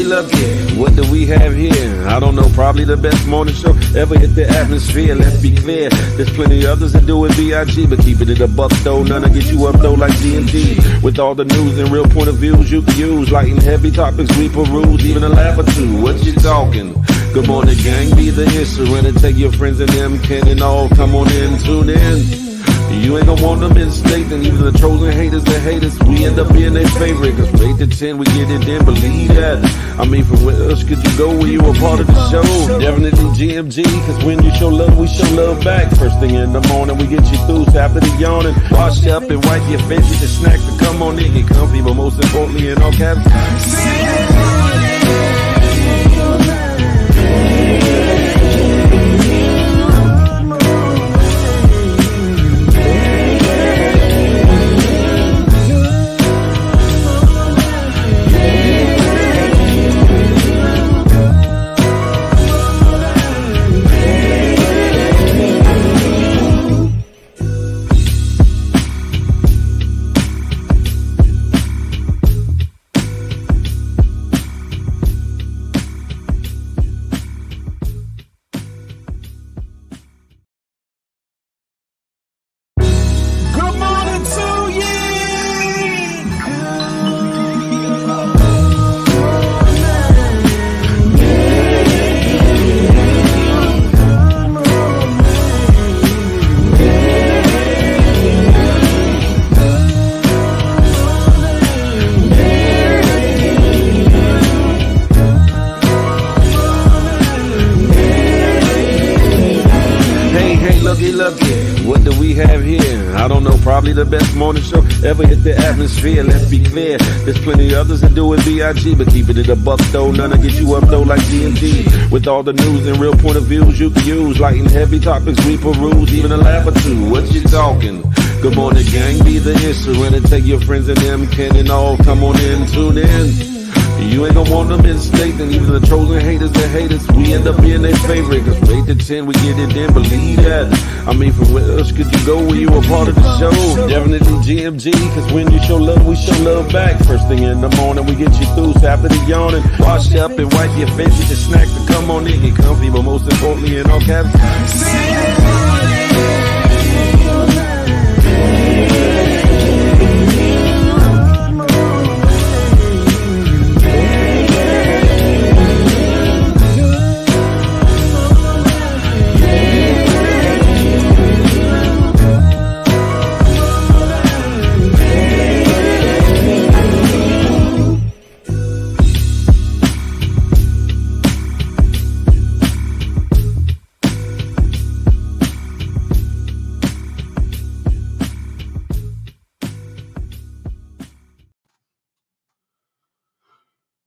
looky, what do we have here? I don't know, probably the best morning show ever hit the atmosphere. Let's be clear, there's plenty others that do it B.I.G., but keeping it a buck though, none to get you up though like G&G. With all the news and real point of views you can use, light and heavy topics we peruse, even a laugh or two. What you talking? Good morning, gang, be the issue, and take your friends and them can and all come on in, tune in. You ain't gonna want them in state, and even the chosen haters that hate us, we end up being their favorite. Cause from 8 to 10, we get it in, believe that. I mean, from where else could you go when you a part of the show? Definitely GMG, cause when you show love, we show love back. First thing in the morning, we get you through, so after the yawning. Wash up and wipe your face with your snack to come on in, get comfy, but most importantly in all caps. Looky, what do we have here? I don't know, probably the best morning show ever hit the atmosphere. Let's be clear, there's plenty others that do it B.I.G., but keeping it a buck though, none to get you up though like G&G. With all the news and real point of views you can use, light and heavy topics we peruse, even a laugh or two. What you talking? Good morning, gang, be the issue, and take your friends and them can and all come on in, tune in. You ain't gonna want them in state, and even the chosen haters that hate us, we end up being their favorite. Cause from 8 to 10, we get it in, believe that. I mean, from where else could you go when you a part of the show? Definitely GMG, cause when you show love, we show love back. First thing in the morning, we get you through, so after the yawning. Wash up and wipe your face with your snack to come on in, get comfy, but most importantly in all caps.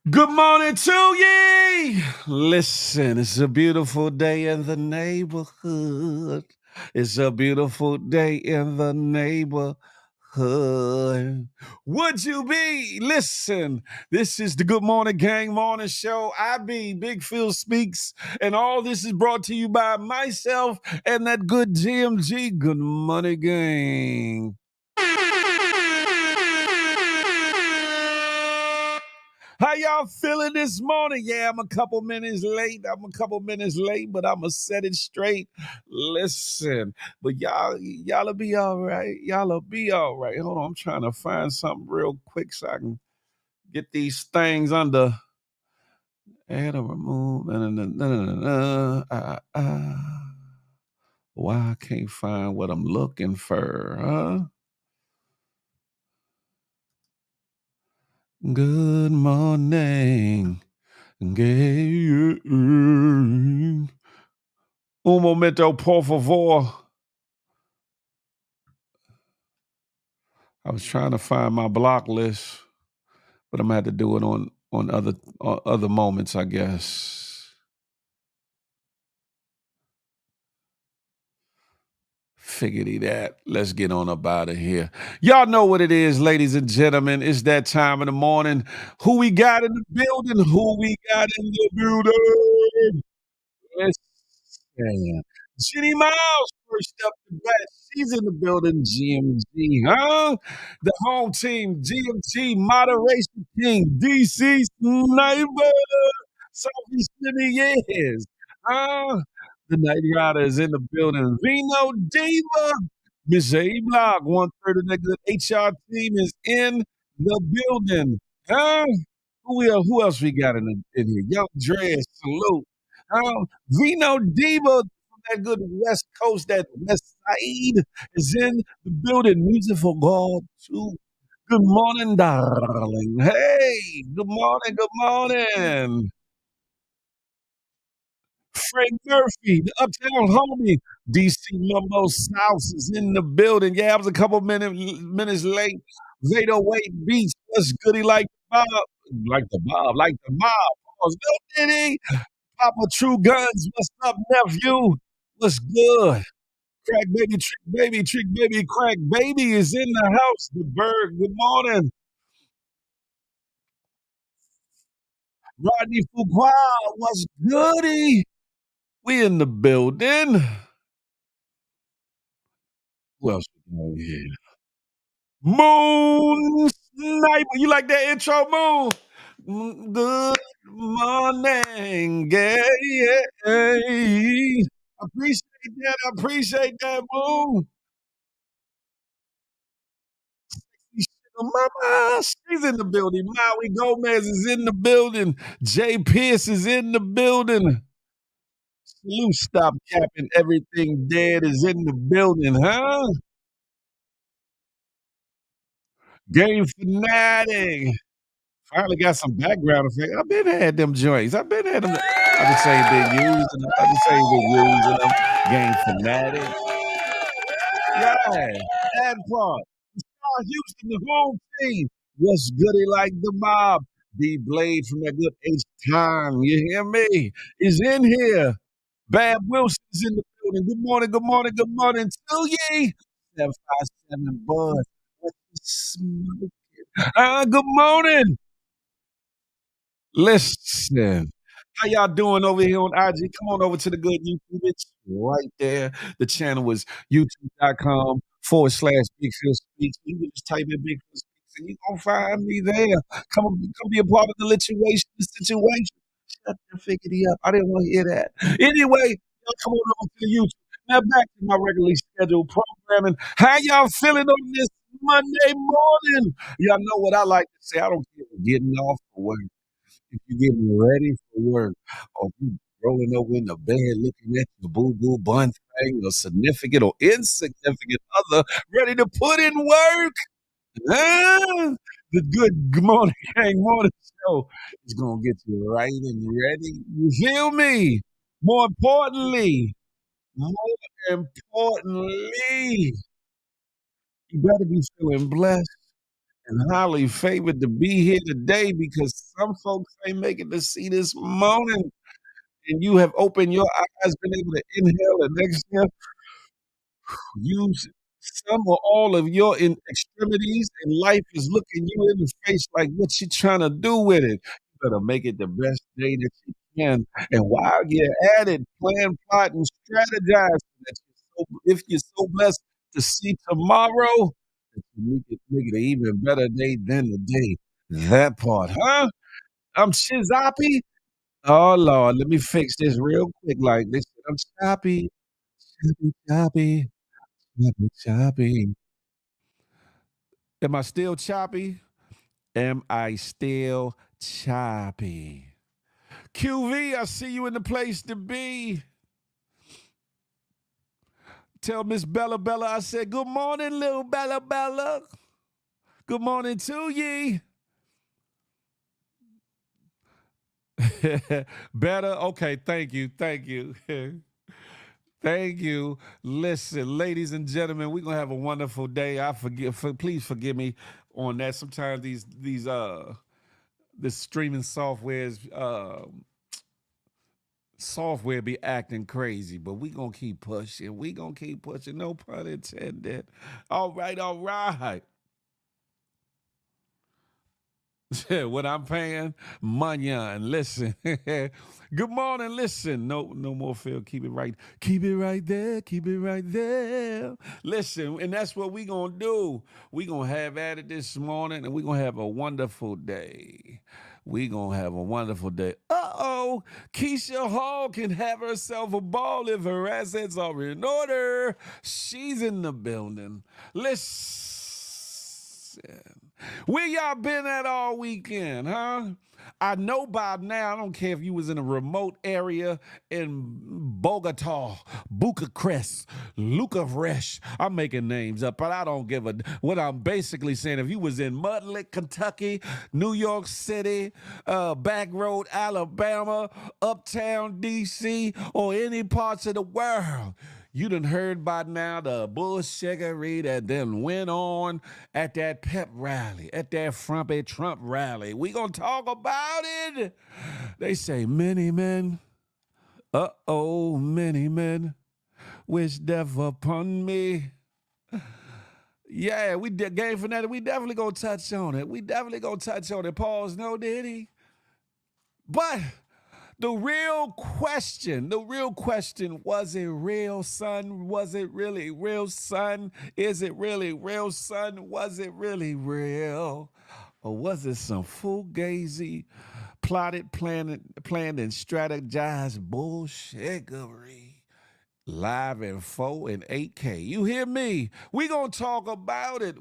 Good morning to ye. Listen, it's a beautiful day in the neighborhood. It's a beautiful day in the neighborhood. Would you be? Listen, this is the Good Morning Gang Morning Show. I be Big Phil Speaks, and all this is brought to you by myself and that good GMG. Good Morning Gang. How y'all feeling this morning? Yeah, I'm a couple minutes late, but I'ma set it straight. Listen, but y'all'll be all right. Y'all'll be all right. Hold on, I'm trying to find something real quick so I can get these things under. Add or remove. Why I can't find what I'm looking for, huh? Good morning. Un momento, por favor. I was trying to find my block list, but I'm gonna have to do it on other moments, I guess. Figgity that. Let's get on up out of here. Y'all know what it is, ladies and gentlemen. It's that time in the morning. Who we got in the building? Listen. Jenny Miles first up the bat. She's in the building. GMG, huh? The home team, GMT, Moderation King, DC Sniper. Southeast years. The Night Rider is in the building. Vino Diva. Miss A Block, 1/3 of the good HR team is in the building. Huh? Who else we got in here? Young Dre, salute. Vino Diva from that good West Coast, that West Side is in the building. Music for God too. Good morning, darling. Hey, good morning, good morning. Frank Murphy, the Uptown homie. DC Mumbo South is in the building. Yeah, I was a couple minutes late. Vado Wade Beats. What's goody like the Bob? Like the Bob, like the mob. Oh, no Diddy. Papa True Guns. What's up, nephew? What's good? Trick baby, crack baby is in the house. The bird. Good morning. Rodney Fuqua. What's goody? We in the building. Who else we got here? Moon Sniper. You like that intro, Moon? Good morning, yeah. Appreciate that. I appreciate that, Moon. Mama, she's in the building. Maui Gomez is in the building. Jay Pierce is in the building. Salute, stop capping. Everything dead is in the building, huh? Game fanatic. Finally got some background effect. I've been had them joints. I've been had them. I just say been using them. I just say been using them. Game fanatic. Yeah, that part. Houston, the home team. What's goody like the mob? D Blade from that good H time. You hear me? Is in here. Bad Wilson is in the building. Good morning, good morning, good morning to ye. 757 Bud. What the smoke? Good morning. Listen, how y'all doing over here on IG? Come on over to the good YouTube. It's right there. The channel is youtube.com/Big Phil Speaks. You can just type in Big Phil Speaks and you're going to find me there. Come be a part of the situation. Shut the figgity up. I didn't want to hear that. Anyway, y'all come on over to the YouTube. Now back to my regularly scheduled programming. How y'all feeling on this Monday morning? Y'all know what I like to say. I don't care if getting off for work, if you're getting ready for work, or if you rolling over in the bed looking at your boo-boo bun thing, or significant or insignificant other ready to put in work. Ah, the good morning gang morning show is gonna get you right and ready. You feel me? More importantly, more importantly, you better be feeling blessed and highly favored to be here today because some folks ain't making to see this morning, and you have opened your eyes, been able to inhale and exhale, use some or all of your in extremities, and life is looking you in the face like, "What you trying to do with it?" You better make it the best day that you can, and while you're at it, plan, plot, and strategize so that if you're so blessed to see tomorrow, that you make it an even better day than the day. That part, huh? I'm Shizapi. Oh, Lord, let me fix this real quick like this. I'm choppy, choppy, choppy. Choppy, choppy. Am I still choppy? Am I still choppy? QV, I see you in the place to be. Tell Miss Bella Bella I said, good morning, little Bella Bella. Good morning to ye. Better? Okay, thank you. Thank you. Thank you. Listen, ladies and gentlemen, we're gonna have a wonderful day. Please forgive me on that. Sometimes these the streaming software be acting crazy, but we gonna keep pushing. We gonna keep pushing. No pun intended. All right, all right. What I'm paying, Manyan. Listen. Good morning. Listen. No more Phil. Keep it right. Keep it right there. Keep it right there. Listen, and that's what we gonna do. We gonna have at it this morning, and we gonna have a wonderful day. We gonna have a wonderful day. Uh-oh. Keisha Hall can have herself a ball if her assets are in order. She's in the building. Listen. Where y'all been at all weekend, huh? I know by now, I don't care if you was in a remote area in Bogota, Bucharest, Lucavresh. I'm making names up, but I don't give a... What I'm basically saying, if you was in Mudlick, Kentucky, New York City, Back Road, Alabama, Uptown, D.C., or any parts of the world, you done heard by now the bullshiggery that then went on at that pep rally, at that frumpy Trump rally. We gonna talk about it. They say many men, many men wish death upon me. Yeah, we Game Fanatic, we definitely gonna touch on it. We definitely gonna touch on it. Pause, no diddy. But the real question, was it real, son? Was it really real, son? Is it really real, son? Was it really real? Or was it some fugazi, plotted, planned, and strategized bullshittery? Live in 4 and 8K. You hear me? We gonna talk about it.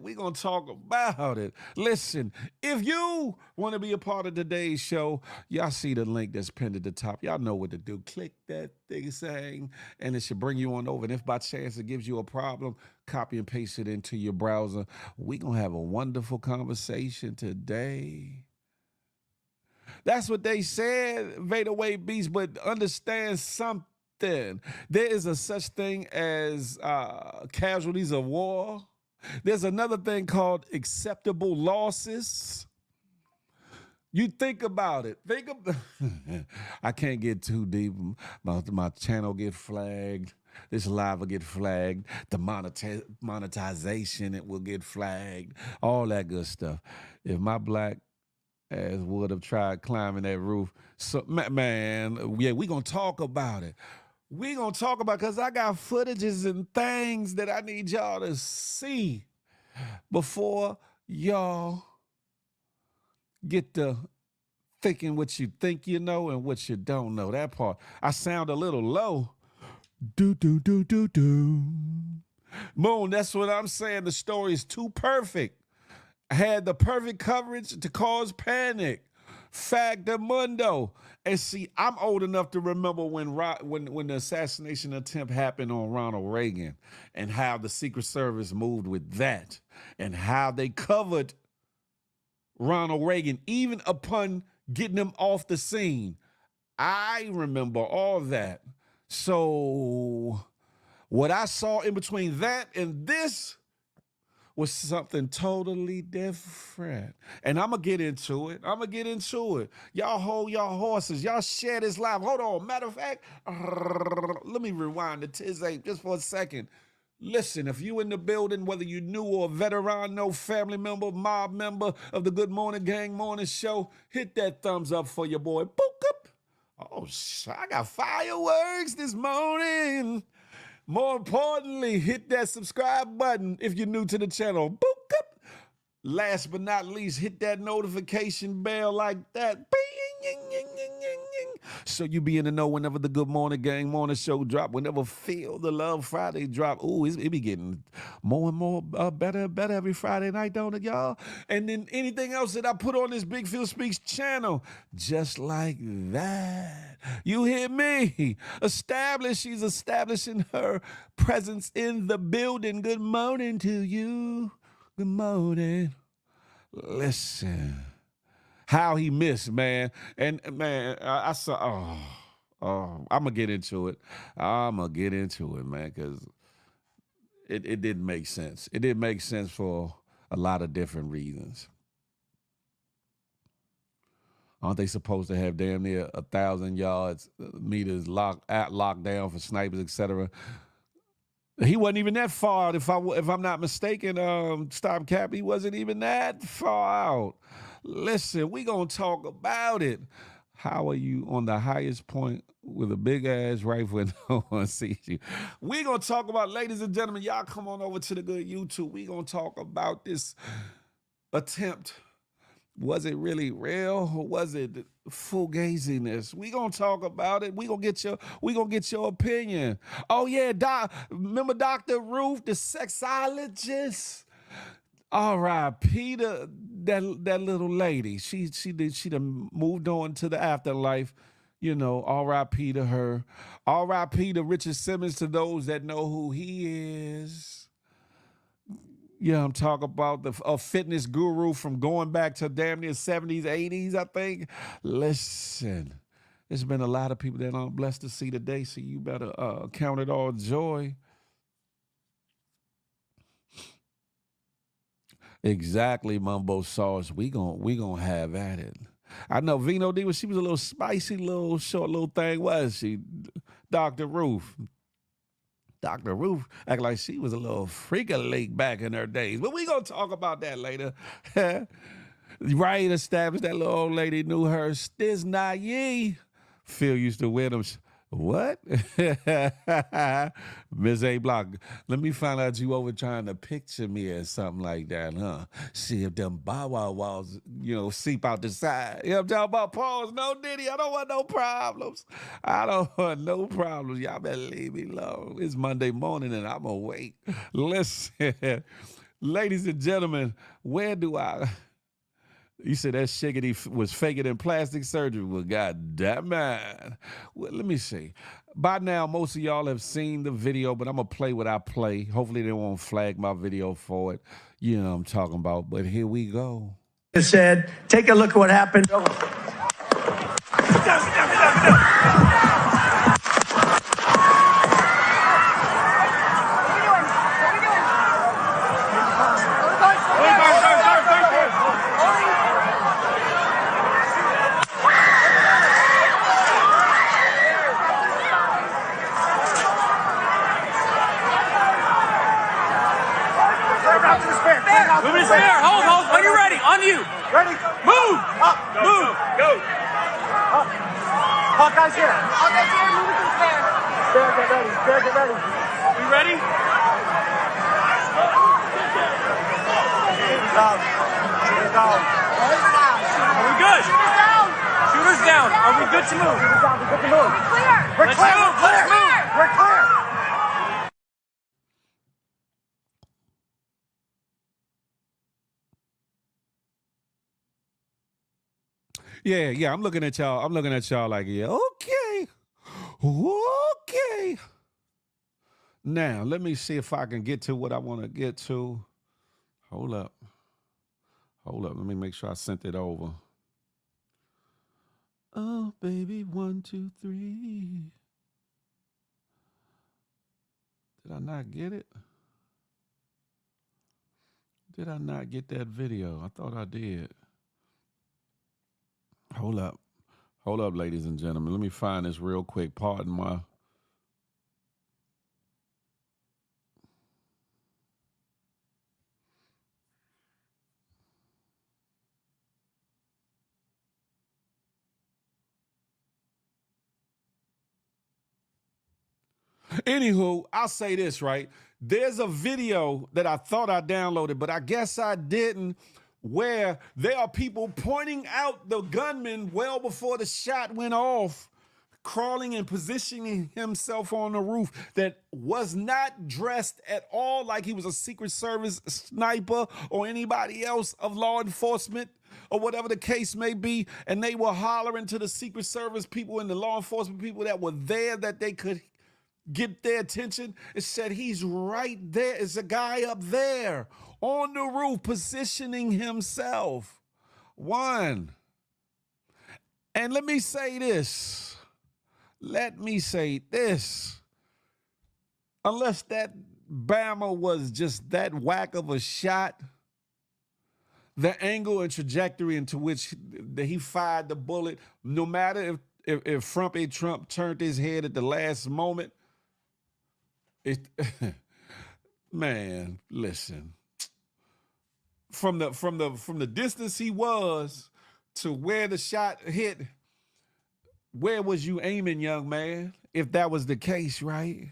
Listen, if you want to be a part of today's show, y'all see the link that's pinned at the top. Y'all know what to do. Click that thing saying, and it should bring you on over. And if by chance it gives you a problem, copy and paste it into your browser. We gonna have a wonderful conversation today. That's what they said, Vader Way Beast, but understand something. There is a such thing as casualties of war. There's another thing called acceptable losses. You think about it. I can't get too deep. My channel get flagged. This live will get flagged. The monetization, it will get flagged. All that good stuff. If my black ass would have tried climbing that roof, so man, yeah, we gonna talk about it. We gonna talk about, because I got footages and things that I need y'all to see before y'all get to thinking what you think you know and what you don't know. That part. I sound a little low. Do. Moon, that's what I'm saying. The story is too perfect. I had the perfect coverage to cause panic. Factamundo. And see, I'm old enough to remember when the assassination attempt happened on Ronald Reagan, and how the Secret Service moved with that, and how they covered Ronald Reagan even upon getting him off the scene. I remember all that. So what I saw in between that and this was something totally different. And I'm going to get into it. Y'all hold y'all horses. Y'all share this live. Hold on. Matter of fact, let me rewind the tiz-ape just for a second. Listen, if you in the building, whether you new or a veteran, no family member, mob member of the Good Morning Gang Morning Show, hit that thumbs up for your boy. Book up. Oh, I got fireworks this morning. More importantly, hit that subscribe button if you're new to the channel. Boop, up. Last but not least, hit that notification bell like that. So you be in the know whenever the Good Morning Gang Morning Show drop, whenever Feel the Love Friday drop. Ooh, it be getting more and more better and better every Friday night, don't it, y'all? And then anything else that I put on this Big Phil Speaks channel, just like that. You hear me? She's establishing her presence in the building. Good morning to you. Good morning. Listen. How he missed, man. And man, I saw, I'm going to get into it. Man, because it didn't make sense. It didn't make sense for a lot of different reasons. Aren't they supposed to have damn near 1,000 yards, meters locked down for snipers, etc.? He wasn't even that far. If I'm not mistaken, Stop Cap, he wasn't even that far out. Listen, we gonna talk about it. How are you on the highest point with a big ass rifle and no one sees you? We gonna talk about, ladies and gentlemen, y'all come on over to the good YouTube. We gonna talk about this attempt. Was it really real, or was it fugaziness? We gonna talk about it. We gonna get your opinion. Oh yeah, remember Dr. Ruth, the sexologist? R.I.P. that little lady. She done moved on to the afterlife. You know, R.I.P. to her. R.I.P. to Richard Simmons, to those that know who he is. Yeah, I'm talking about a fitness guru from going back to damn near 70s, 80s, I think. Listen, there's been a lot of people that I'm blessed to see today, so you better count it all joy. Exactly, Mumbo Sauce. We gon' have at it. I know Vino D, she was a little spicy, little short little thing, was she? Dr. Ruth. Dr. Ruth act like she was a little freak-a-leak back in her days. But we gonna talk about that later. Right, established that little old lady knew her stiznaye. Phil used to wear them. What? Miss A Block, let me find out you over trying to picture me or something like that, huh? See if them bow wow walls, seep out the side. You know what I'm talking about? Pause. No, Diddy, I don't want no problems. I don't want no problems. Y'all better leave me alone. It's Monday morning and I'm awake. Listen, ladies and gentlemen, where do I... You said that shiggity was faker than plastic surgery. Well, goddamn man. Well, let me see. By now, most of y'all have seen the video, but I'm going to play what I play. Hopefully, they won't flag my video for it. You know what I'm talking about. But here we go. It said, take a look at what happened. Move his hair. Hold. When you're ready. On you. Ready? Move. Up. Move. Go. Up. Hawkeye's here. Hawkeye's here. Move it to the spare. Spare, get ready. Spare, get ready. You ready? Shooters down. Are we good? Shooters down. Shooters down. Are we good to move? Shooters down. We're good to move. Clear. We're clear. Move. Let's move. We're clear. Yeah, I'm looking at y'all. I'm looking at y'all like, yeah, okay. Now, let me see if I can get to what I want to get to. Hold up. Let me make sure I sent it over. Oh, baby, 1, 2, 3. Did I not get it? Did I not get that video? I thought I did. Hold up, ladies and gentlemen. Let me find this real quick. Pardon my... Anywho, I'll say this, right? There's a video that I thought I downloaded, but I guess I didn't, where there are people pointing out the gunman well before the shot went off, crawling and positioning himself on the roof, that was not dressed at all like he was a Secret Service sniper or anybody else of law enforcement or whatever the case may be. And they were hollering to the Secret Service people and the law enforcement people that were there that they could get their attention. It said, he's right there. It's a guy up there on the roof positioning himself. One. And let me say this. Unless that Bama was just that whack of a shot, the angle and trajectory into which he fired the bullet, no matter if Frumpy Trump turned his head at the last moment, man, listen. from the distance he was to where the shot hit, where was you aiming, young man? If that was the case, right?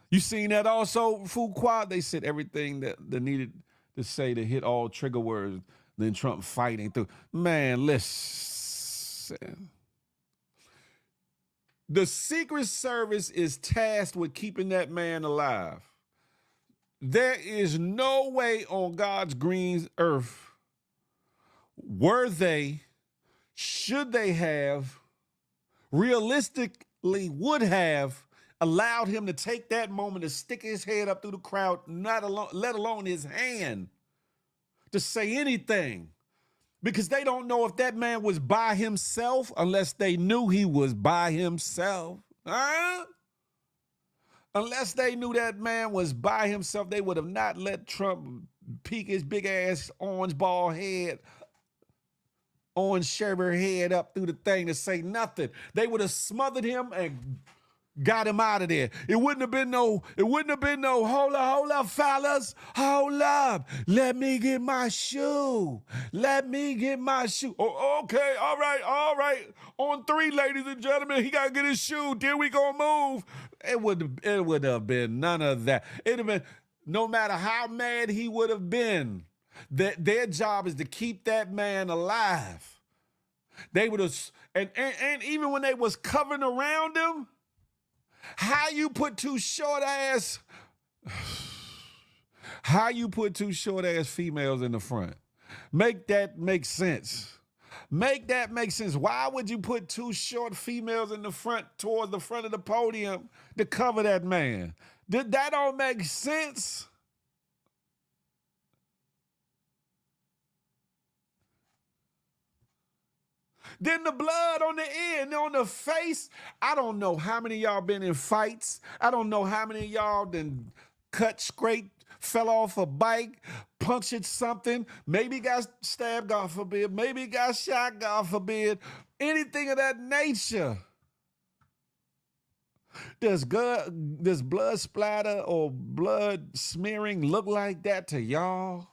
You seen that also, Fuqua? They said everything that they needed to say to hit all trigger words, then Trump fighting through. Man, listen. The Secret Service is tasked with keeping that man alive. There is no way on God's green earth should they have, realistically would have allowed him to take that moment to stick his head up through the crowd, let alone his hand, to say anything. Because they don't know if that man was by himself unless they knew he was by himself. Huh? Unless they knew that man was by himself, they would have not let Trump peek his big ass orange sherbet head up through the thing to say nothing. They would have smothered him and got him out of there. It wouldn't have been no, hold up, fellas. Hold up. Let me get my shoe. Oh, okay, all right. On three, ladies and gentlemen, he got to get his shoe. Then we gonna move. It would have been none of that. It'd have been, no matter how mad he would have been, their job is to keep that man alive. They would have, and even when they was covering around him, how you put two short ass females in the front? Make that make sense. Why would you put two short females in the front, towards the front of the podium, to cover that man? That don't make sense. Then the blood on the end, on the face. I don't know how many of y'all been in fights. I don't know how many of y'all done cut, scraped, fell off a bike, punctured something, maybe got stabbed, God forbid, maybe got shot, God forbid, anything of that nature. Does blood splatter or blood smearing look like that to y'all?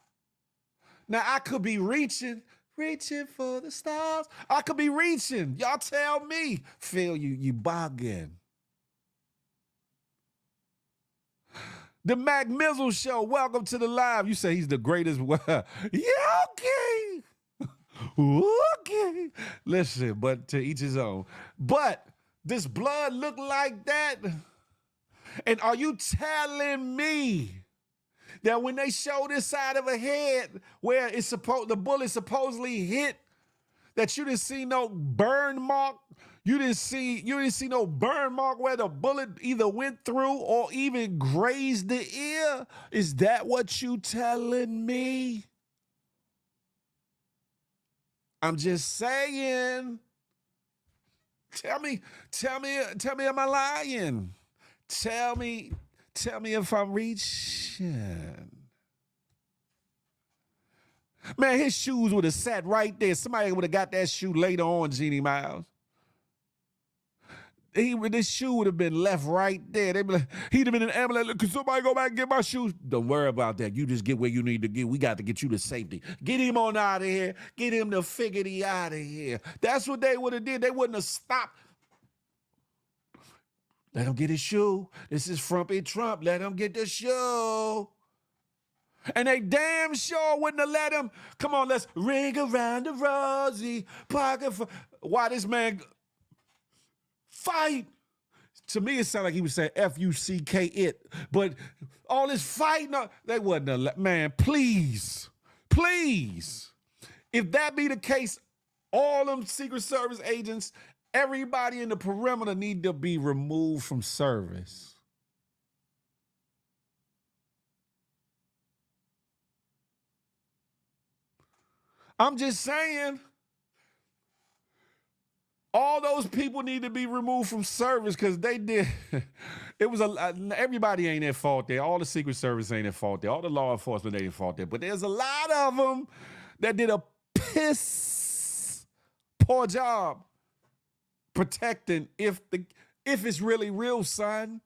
Now, I could be reaching for the stars. I could be reaching. Y'all tell me. Phil, you bugging. The Mac Mizzle Show, welcome to the live. You say he's the greatest. Yeah, okay. Okay. Listen, but to each his own. But does blood look like that? And are you telling me that when they show this side of a head where the bullet supposedly hit, that you didn't see no burn mark? You didn't see no burn mark where the bullet either went through or even grazed the ear? Is that what you telling me? I'm just saying. Tell me, am I lying? Tell me if I'm reaching. Man, his shoes would have sat right there. Somebody would have got that shoe later on, Jeannie Miles. This shoe would have been left right there. He'd have been in the ambulance. Could somebody go back and get my shoes? Don't worry about that. You just get where you need to get. We got to get you to safety. Get him on out of here. Get him to figgity out of here. That's what they would have did. They wouldn't have stopped. Let him get his shoe. This is Frumpy Trump. Let him get the shoe. And they damn sure wouldn't have let him. Come on, let's ring around the rosy. Why this man fight? To me, it sounded like he was saying F-U-C-K it. But all this fighting, they wouldn't have let. Man, please. If that be the case, all them Secret Service agents, everybody in the perimeter need to be removed from service. I'm just saying, all those people need to be removed from service because they did. It was everybody ain't at fault there. All the Secret Service ain't at fault there. All the law enforcement ain't at fault there. But there's a lot of them that did a piss poor job protecting if it's really real, son.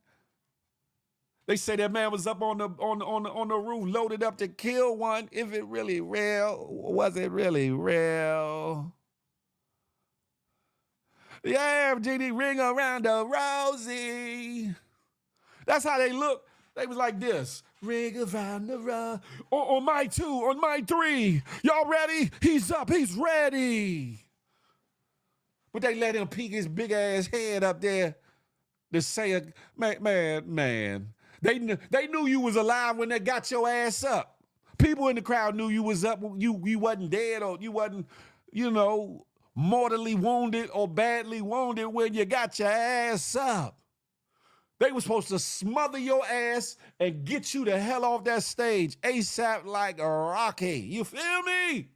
They say that man was up on the roof, loaded up to kill one. If it really real, was it really real? Yeah, GD, ring around the Rosie. That's how they look. They was like this. Ring around the rose. On my 2, on my 3. Y'all ready? He's up. He's ready. But they let him peek his big ass head up there to say, man. They knew you was alive when they got your ass up. People in the crowd knew you was up. You wasn't dead, or you wasn't, mortally wounded or badly wounded when you got your ass up. They were supposed to smother your ass and get you the hell off that stage ASAP like a Rocky. You feel me?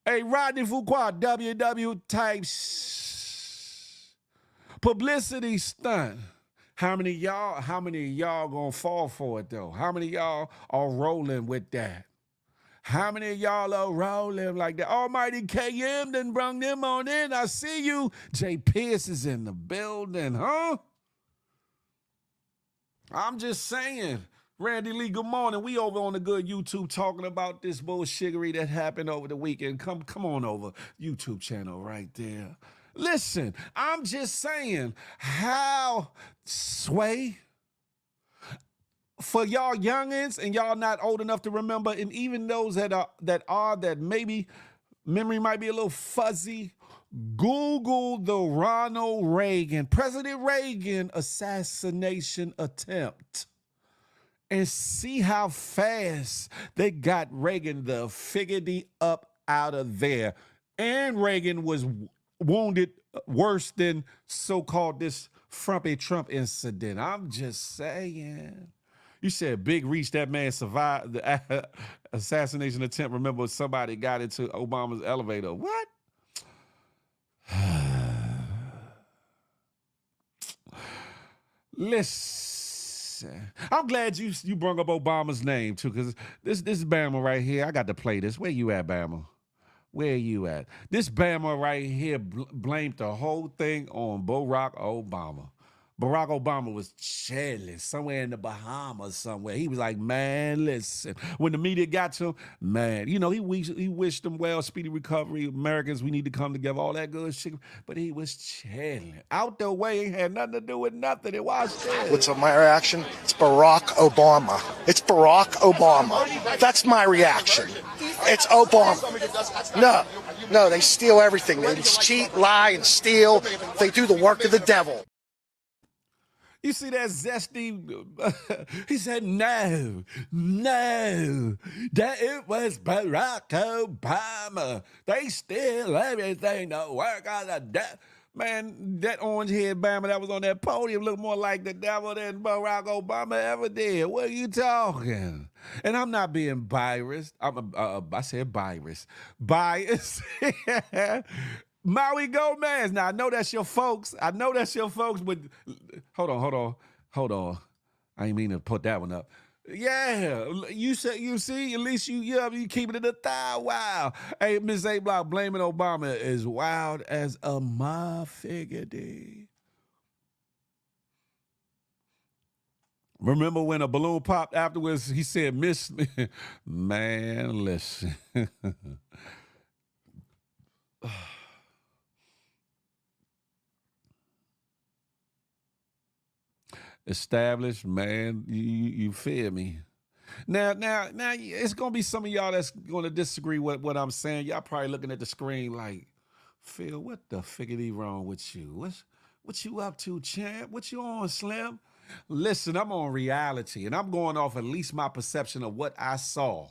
Hey, Rodney Fuqua, WW type publicity stunt. How many of y'all gonna fall for it though? How many of y'all are rolling with that? How many of y'all are rolling like that? Almighty KM done brung them on in. I see you. Jay Pierce is in the building, huh? I'm just saying. Randy Lee, good morning. We over on the good YouTube talking about this bullshittery that happened over the weekend. Come on over. YouTube channel right there. Listen, I'm just saying how Sway, for y'all youngins and y'all not old enough to remember, and even those that maybe memory might be a little fuzzy, Google the President Reagan assassination attempt and see how fast they got Reagan the figgity up out of there. And Reagan was wounded worse than so-called this Frumpy Trump incident. I'm just saying. You said Big Reach, that man survived the assassination attempt. Remember, somebody got into Obama's elevator. What? Listen, I'm glad you brought up Obama's name too, because this Bama right here, I got to play this. Where you at, Bama? Where you at? This Bama right here blamed the whole thing on Barack Obama. Barack Obama was chilling somewhere in the Bahamas somewhere. He was like, man, listen. When the media got to him, man, he wished them well, speedy recovery. Americans, we need to come together, all that good shit. But he was chilling. Out the way, ain't had nothing to do with nothing. And watch this. What's my reaction? It's Barack Obama. It's Barack Obama. That's my reaction. It's Obama. No, they steal everything. They cheat, lie, and steal. They do the work of the devil. You see that zesty? He said, no, that it was Barack Obama. They steal everything to work on the devil. Man, that orange head Bama that was on that podium looked more like the devil than Barack Obama ever did. What are you talking? And I'm not being biased. I said biased. Biased. Maui Gomez. Now, I know that's your folks. But hold on. I ain't mean to put that one up. Yeah, you see, at least you keeping it a thigh. Wow. Hey, Miss A Block blaming Obama is wild as a motherfucker. Remember when a balloon popped afterwards? He said, "Miss me." Man, listen. Established, man, you feel me? Now, it's gonna be some of y'all that's gonna disagree with what I'm saying. Y'all probably looking at the screen like, Phil, what the figgity wrong with you? What you up to, champ? What you on, Slim? Listen, I'm on reality, and I'm going off at least my perception of what I saw.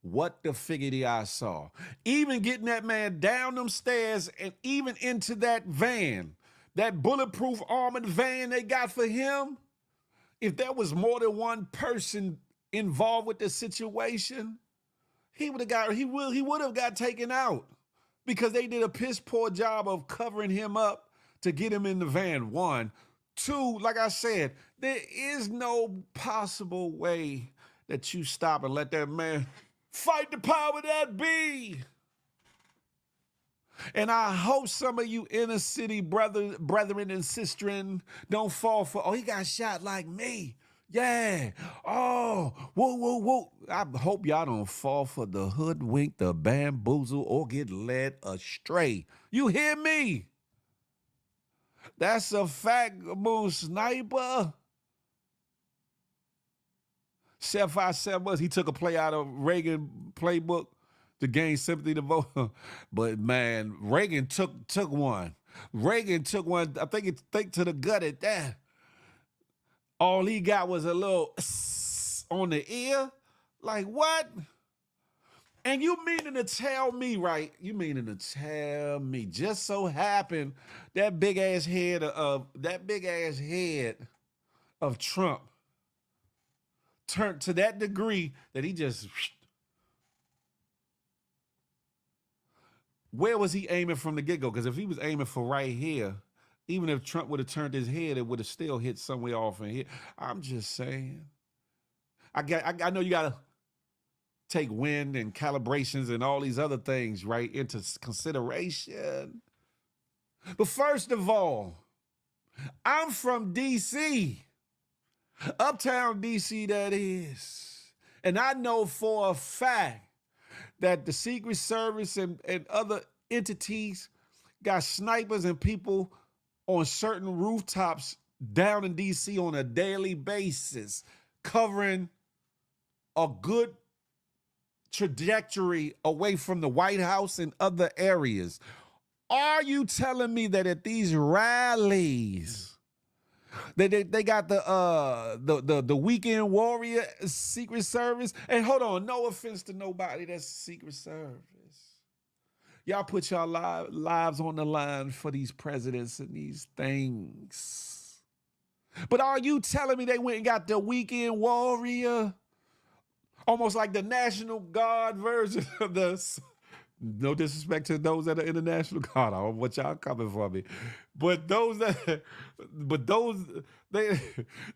What the figgity I saw. Even getting that man down them stairs and even into that van, that bulletproof armored van they got for him. If there was more than one person involved with the situation, he would have got taken out because they did a piss poor job of covering him up to get him in the van. 1, 2, like I said, there is no possible way that you stop and let that man fight the power that be. And I hope some of you inner city brethren and sistren don't fall for, oh, he got shot like me. Yeah. Oh, whoa, whoa, whoa. I hope y'all don't fall for the hoodwink, the bamboozle, or get led astray. You hear me? That's a fact, Moon Sniper. Chef I said was he took a play out of Reagan playbook to gain sympathy to vote. But man, Reagan took one. Reagan took one, I think to the gut at that. All he got was a little on the ear. Like what? And you meaning to tell me, right? You meaning to tell me just so happened that big ass head of Trump turned to that degree that he just, where was he aiming from the get-go? Because if he was aiming for right here, even if Trump would have turned his head, it would have still hit somewhere off in here. I'm just saying. I know you gotta take wind and calibrations and all these other things, right, into consideration. But first of all, I'm from DC. Uptown DC, that is. And I know for a fact that the Secret Service and other entities got snipers and people on certain rooftops down in DC on a daily basis, covering a good trajectory away from the White House and other areas. Are you telling me that at these rallies, they got the weekend warrior Secret Service? And hold on, no offense to nobody that's Secret Service. Y'all put y'all lives on the line for these presidents and these things. But are you telling me they went and got the weekend warrior? Almost like the National Guard version of the, no disrespect to those that are in the National Guard. I don't want y'all coming for me. But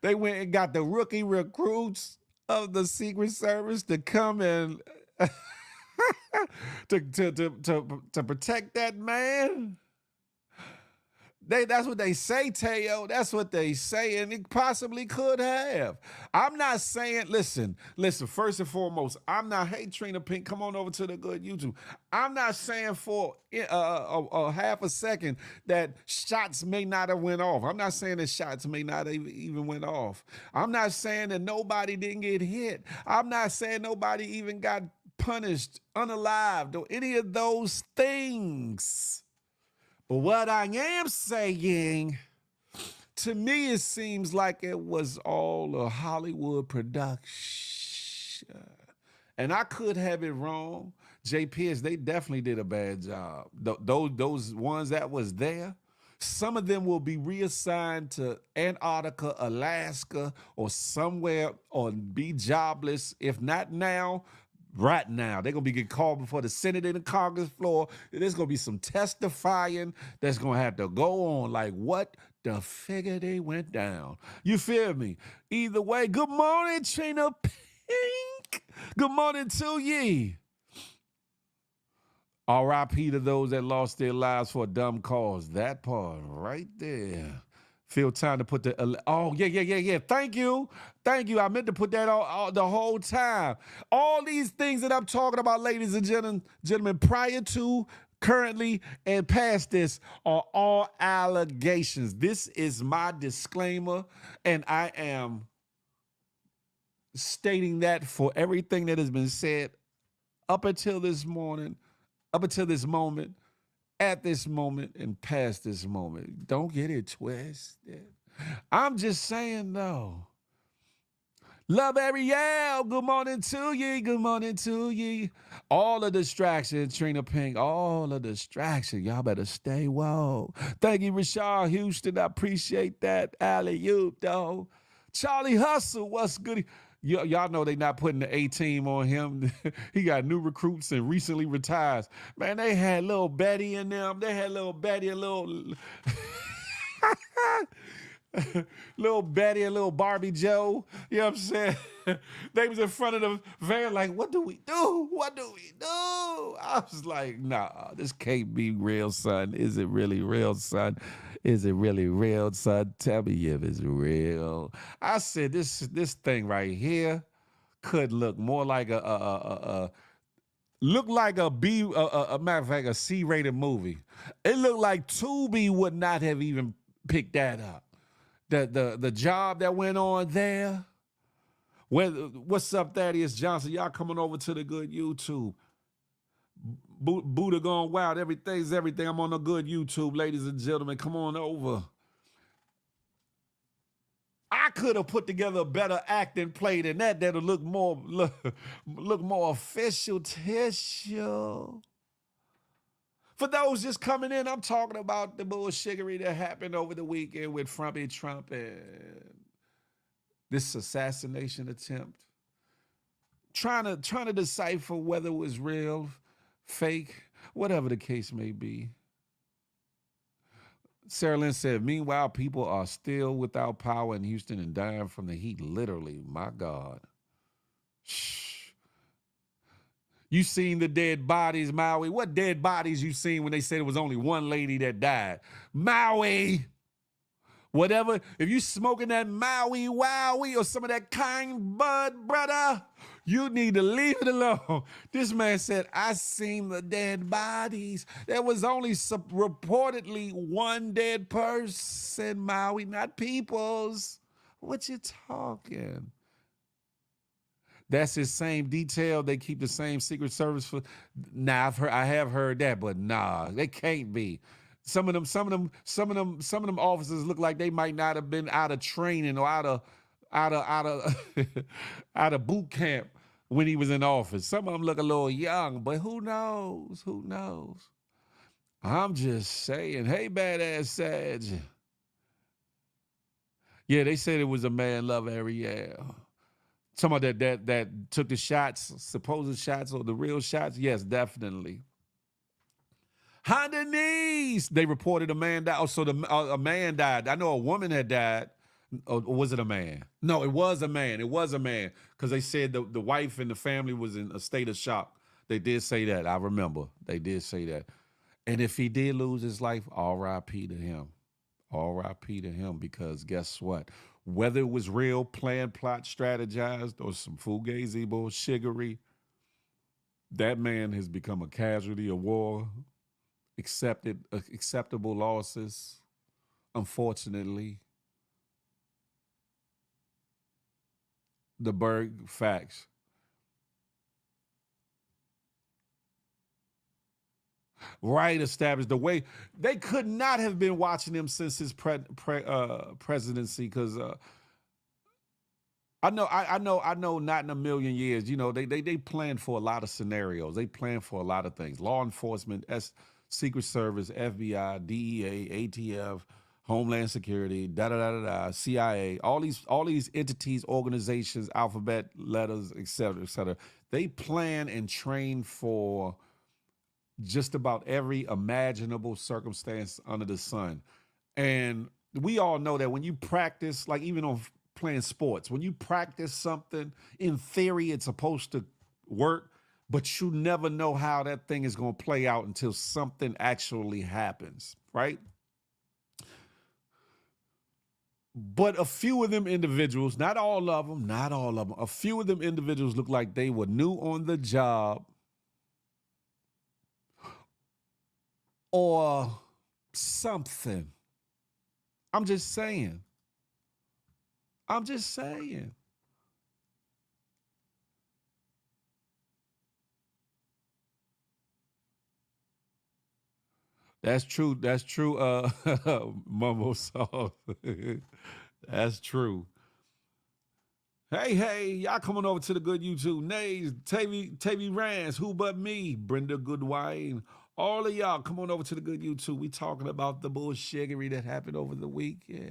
they went and got the rookie recruits of the Secret Service to come and to protect that man. That's what they say, Teo. That's what they say, and it possibly could have. I'm not saying, listen, first and foremost, I'm not, hey, Trina Pink, come on over to the good YouTube. I'm not saying for a half a second that shots may not have went off. I'm not saying that shots may not have even went off. I'm not saying that nobody didn't get hit. I'm not saying nobody even got punished, unalived, or any of those things. But what I am saying, to me, it seems like it was all a Hollywood production. And I could have it wrong. JPS, they definitely did a bad job. Those ones that was there, some of them will be reassigned to Antarctica, Alaska, or somewhere, or be jobless, if not now, right now. They're going to be getting called before the Senate and the Congress floor. There's going to be some testifying that's going to have to go on. Like, what the figure they went down? You feel me? Either way, good morning, Trina Pink. Good morning to ye. R.I.P. to those that lost their lives for a dumb cause. That part right there. Feel time to put the, oh, yeah. Thank you. I meant to put that on the whole time. All these things that I'm talking about, ladies and gentlemen, prior to, currently, and past this are all allegations. This is my disclaimer, and I am stating that for everything that has been said up until this morning, up until this moment, at this moment, and past this moment. Don't get it twisted. I'm just saying, though. Love Ariel, good morning to ye, good morning to ye. All the distractions, Trina Pink, all the distractions. Y'all better stay woke. Thank you, Rashard Houston. I appreciate that. Alley-oop, though. Charlie Hustle, what's good? Y'all know they not putting the A-team on him. He got new recruits and recently retires. Man, they had little Betty in them. They had little Betty and little... little Betty and little Barbie Joe. You know what I'm saying? they was in front of the van like, what do we do? What do we do? I was like, nah, this can't be real, son. Is it really real, son? Is it really real, son? Tell me if it's real. I said, this thing right here could look more like a matter of fact, a C-rated movie. It looked like Tubi would not have even picked that up. The job that went on there. What's up, Thaddeus Johnson? Y'all coming over to the good YouTube. Buddha gone wild. Everything's everything. I'm on the good YouTube, ladies and gentlemen. Come on over. I could have put together a better acting play than that. That'll look more official tissue. For those just coming in, I'm talking about the bullshiggery that happened over the weekend with Frumpy Trump and this assassination attempt. Trying to decipher whether it was real, fake, whatever the case may be. Sarah Lynn said, meanwhile, people are still without power in Houston and dying from the heat. Literally, my God. Shh. You seen the dead bodies, Maui? What dead bodies you seen when they said it was only one lady that died? Maui! Whatever, if you smoking that Maui Wowie or some of that kind bud, brother, you need to leave it alone. This man said, I seen the dead bodies. There was only reportedly one dead person, Maui, not peoples. What you talking? That's his same detail. They keep the same Secret Service for. Nah, I have heard that, but nah, they can't be. Some of them officers look like they might not have been out of training or out of out of boot camp when he was in office. Some of them look a little young, but who knows? Who knows? I'm just saying. Hey, badass Sag. Yeah, they said it was a man, Love Ariel. Somebody that took the shots, supposed shots or the real shots. Yes, definitely. Honda knees. They reported a man died. Oh, so a man died. I know a woman had died. Or was it a man? No, it was a man. It was a man. Because they said the wife and the family was in a state of shock. They did say that. I remember. They did say that. And if he did lose his life, R.I.P. to him. R.I.P. to him, because guess what? Whether it was real, planned, plot, strategized, or some fugazi bullshiggery, that man has become a casualty of war, acceptable losses, unfortunately. The Berg facts. Right, established the way they could not have been watching him since his presidency, because I know not in a million years. You know, they planned for a lot of scenarios. They planned for a lot of things. Law enforcement, Secret Service, FBI, DEA, ATF, Homeland Security, CIA, all these entities, organizations, alphabet letters, et cetera, et cetera. They plan and train for just about every imaginable circumstance under the sun. And we all know that when you practice, like even on playing sports, when you practice something, in theory, it's supposed to work, but you never know how that thing is going to play out until something actually happens, right? But a few of them individuals, not all of them, a few of them individuals look like they were new on the job, or something. I'm just saying. That's true. Mumbo sauce. That's true. Hey, y'all coming over to the good YouTube. Nays, Tavy Rance, Who But Me, Brenda Goodwine. All of y'all, come on over to the good YouTube. We talking about the bullshiggery that happened over the week. Yeah.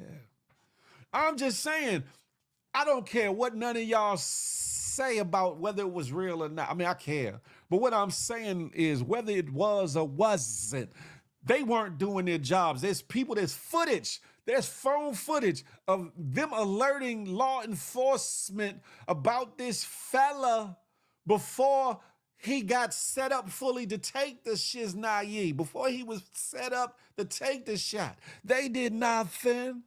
I'm just saying, I don't care what none of y'all say about whether it was real or not. I mean, I care. But what I'm saying is whether it was or wasn't, they weren't doing their jobs. There's footage There's phone footage of them alerting law enforcement about this fella before he got set up fully to take the shiznai, before he was set up to take the shot. They did nothing.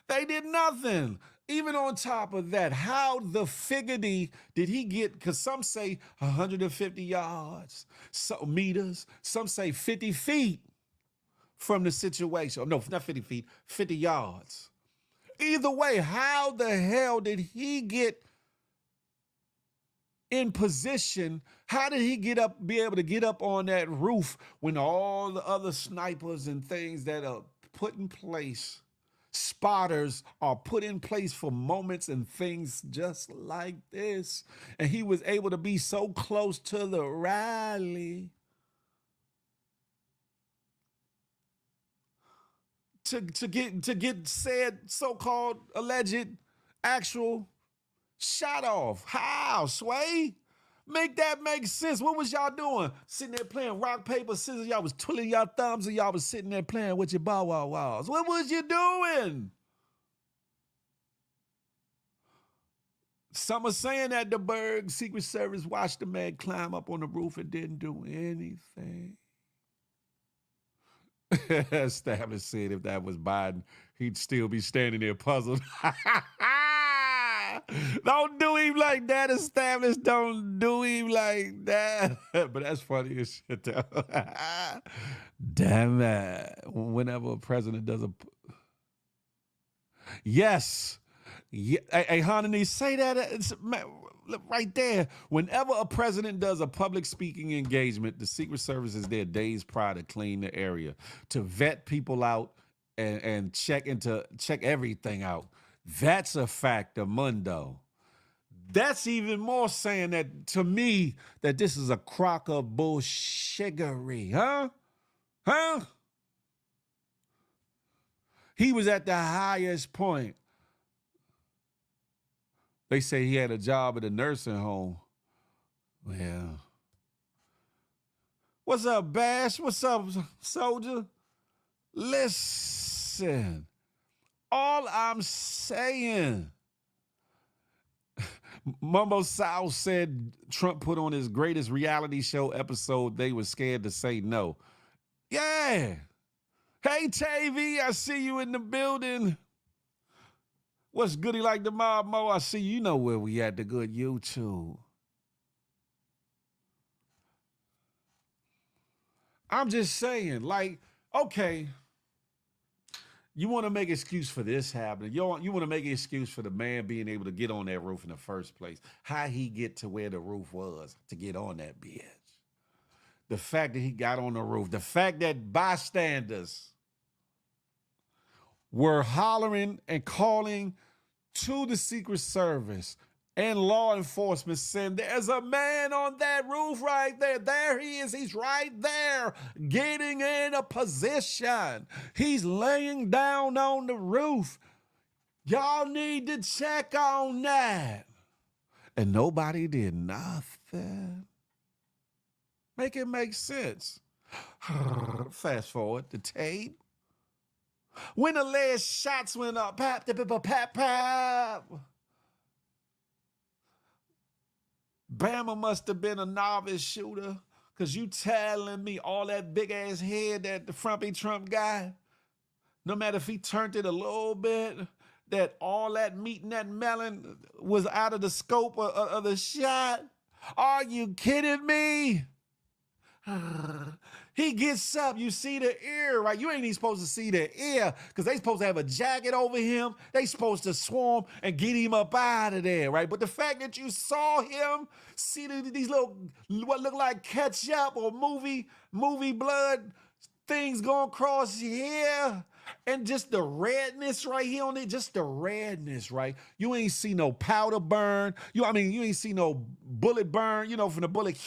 They did nothing. Even on top of that, how the figgity did he get? Because some say 150 yards, meters, some say 50 feet from the situation. No, not 50 feet, 50 yards. Either way, how the hell did he get in position? How did he be able to get up on that roof when all the other snipers and things that are put in place, spotters are put in place for moments and things just like this? And he was able to be so close to the rally to get said so-called alleged actual shot off. How, Sway? Make that make sense. What was y'all doing? Sitting there playing rock, paper, scissors. Y'all was twiddling y'all thumbs and y'all was sitting there playing with your bow wow wows. What was you doing? Some are saying that the Berg Secret Service watched the man climb up on the roof and didn't do anything. Establish said if that was Biden, he'd still be standing there puzzled. Don't do him like that, Establish. Don't do him like that. But that's funny as shit, though. Damn it. Whenever a president does a... Yes. Yeah. Hey, Hanani, say that. Look, right there. Whenever a president does a public speaking engagement, the Secret Service is there days prior to clean the area, to vet people out and check everything out. That's a factor, Mundo. That's even more saying that to me that this is a crock of bullshiggery, huh? Huh? He was at the highest point. They say he had a job at a nursing home. Well, what's up, Bash? What's up, soldier? Listen, all I'm saying, Mumbo South said Trump put on his greatest reality show episode. They were scared to say no. Yeah. Hey, Tavy, I see you in the building. What's goody like the mob, Mo? I see you know where we at, the good YouTube. I'm just saying, like, okay, you want to make an excuse for this happening. You want to make an excuse for the man being able to get on that roof in the first place. How he get to where the roof was to get on that bitch. The fact that he got on the roof. The fact that bystanders were hollering and calling to the Secret Service and law enforcement saying, there's a man on that roof right there. There he is. He's right there getting in a position. He's laying down on the roof. Y'all need to check on that. And nobody did nothing. Make it make sense. Fast forward the tape. When the last shots went up, pap, pap, pap. Bama must have been a novice shooter, because you telling me all that big ass head that the Frumpy Trump guy, no matter if he turned it a little bit, that all that meat and that melon was out of the scope of the shot? Are you kidding me? He gets up, you see the ear, right? You ain't even supposed to see the ear because they supposed to have a jacket over him. They supposed to swarm and get him up out of there, right? But the fact that you saw him, see these little, what look like ketchup or movie blood things going across here, and just the redness right here on it, just the redness, right? You ain't see no powder burn. You ain't see no bullet burn, from the bullet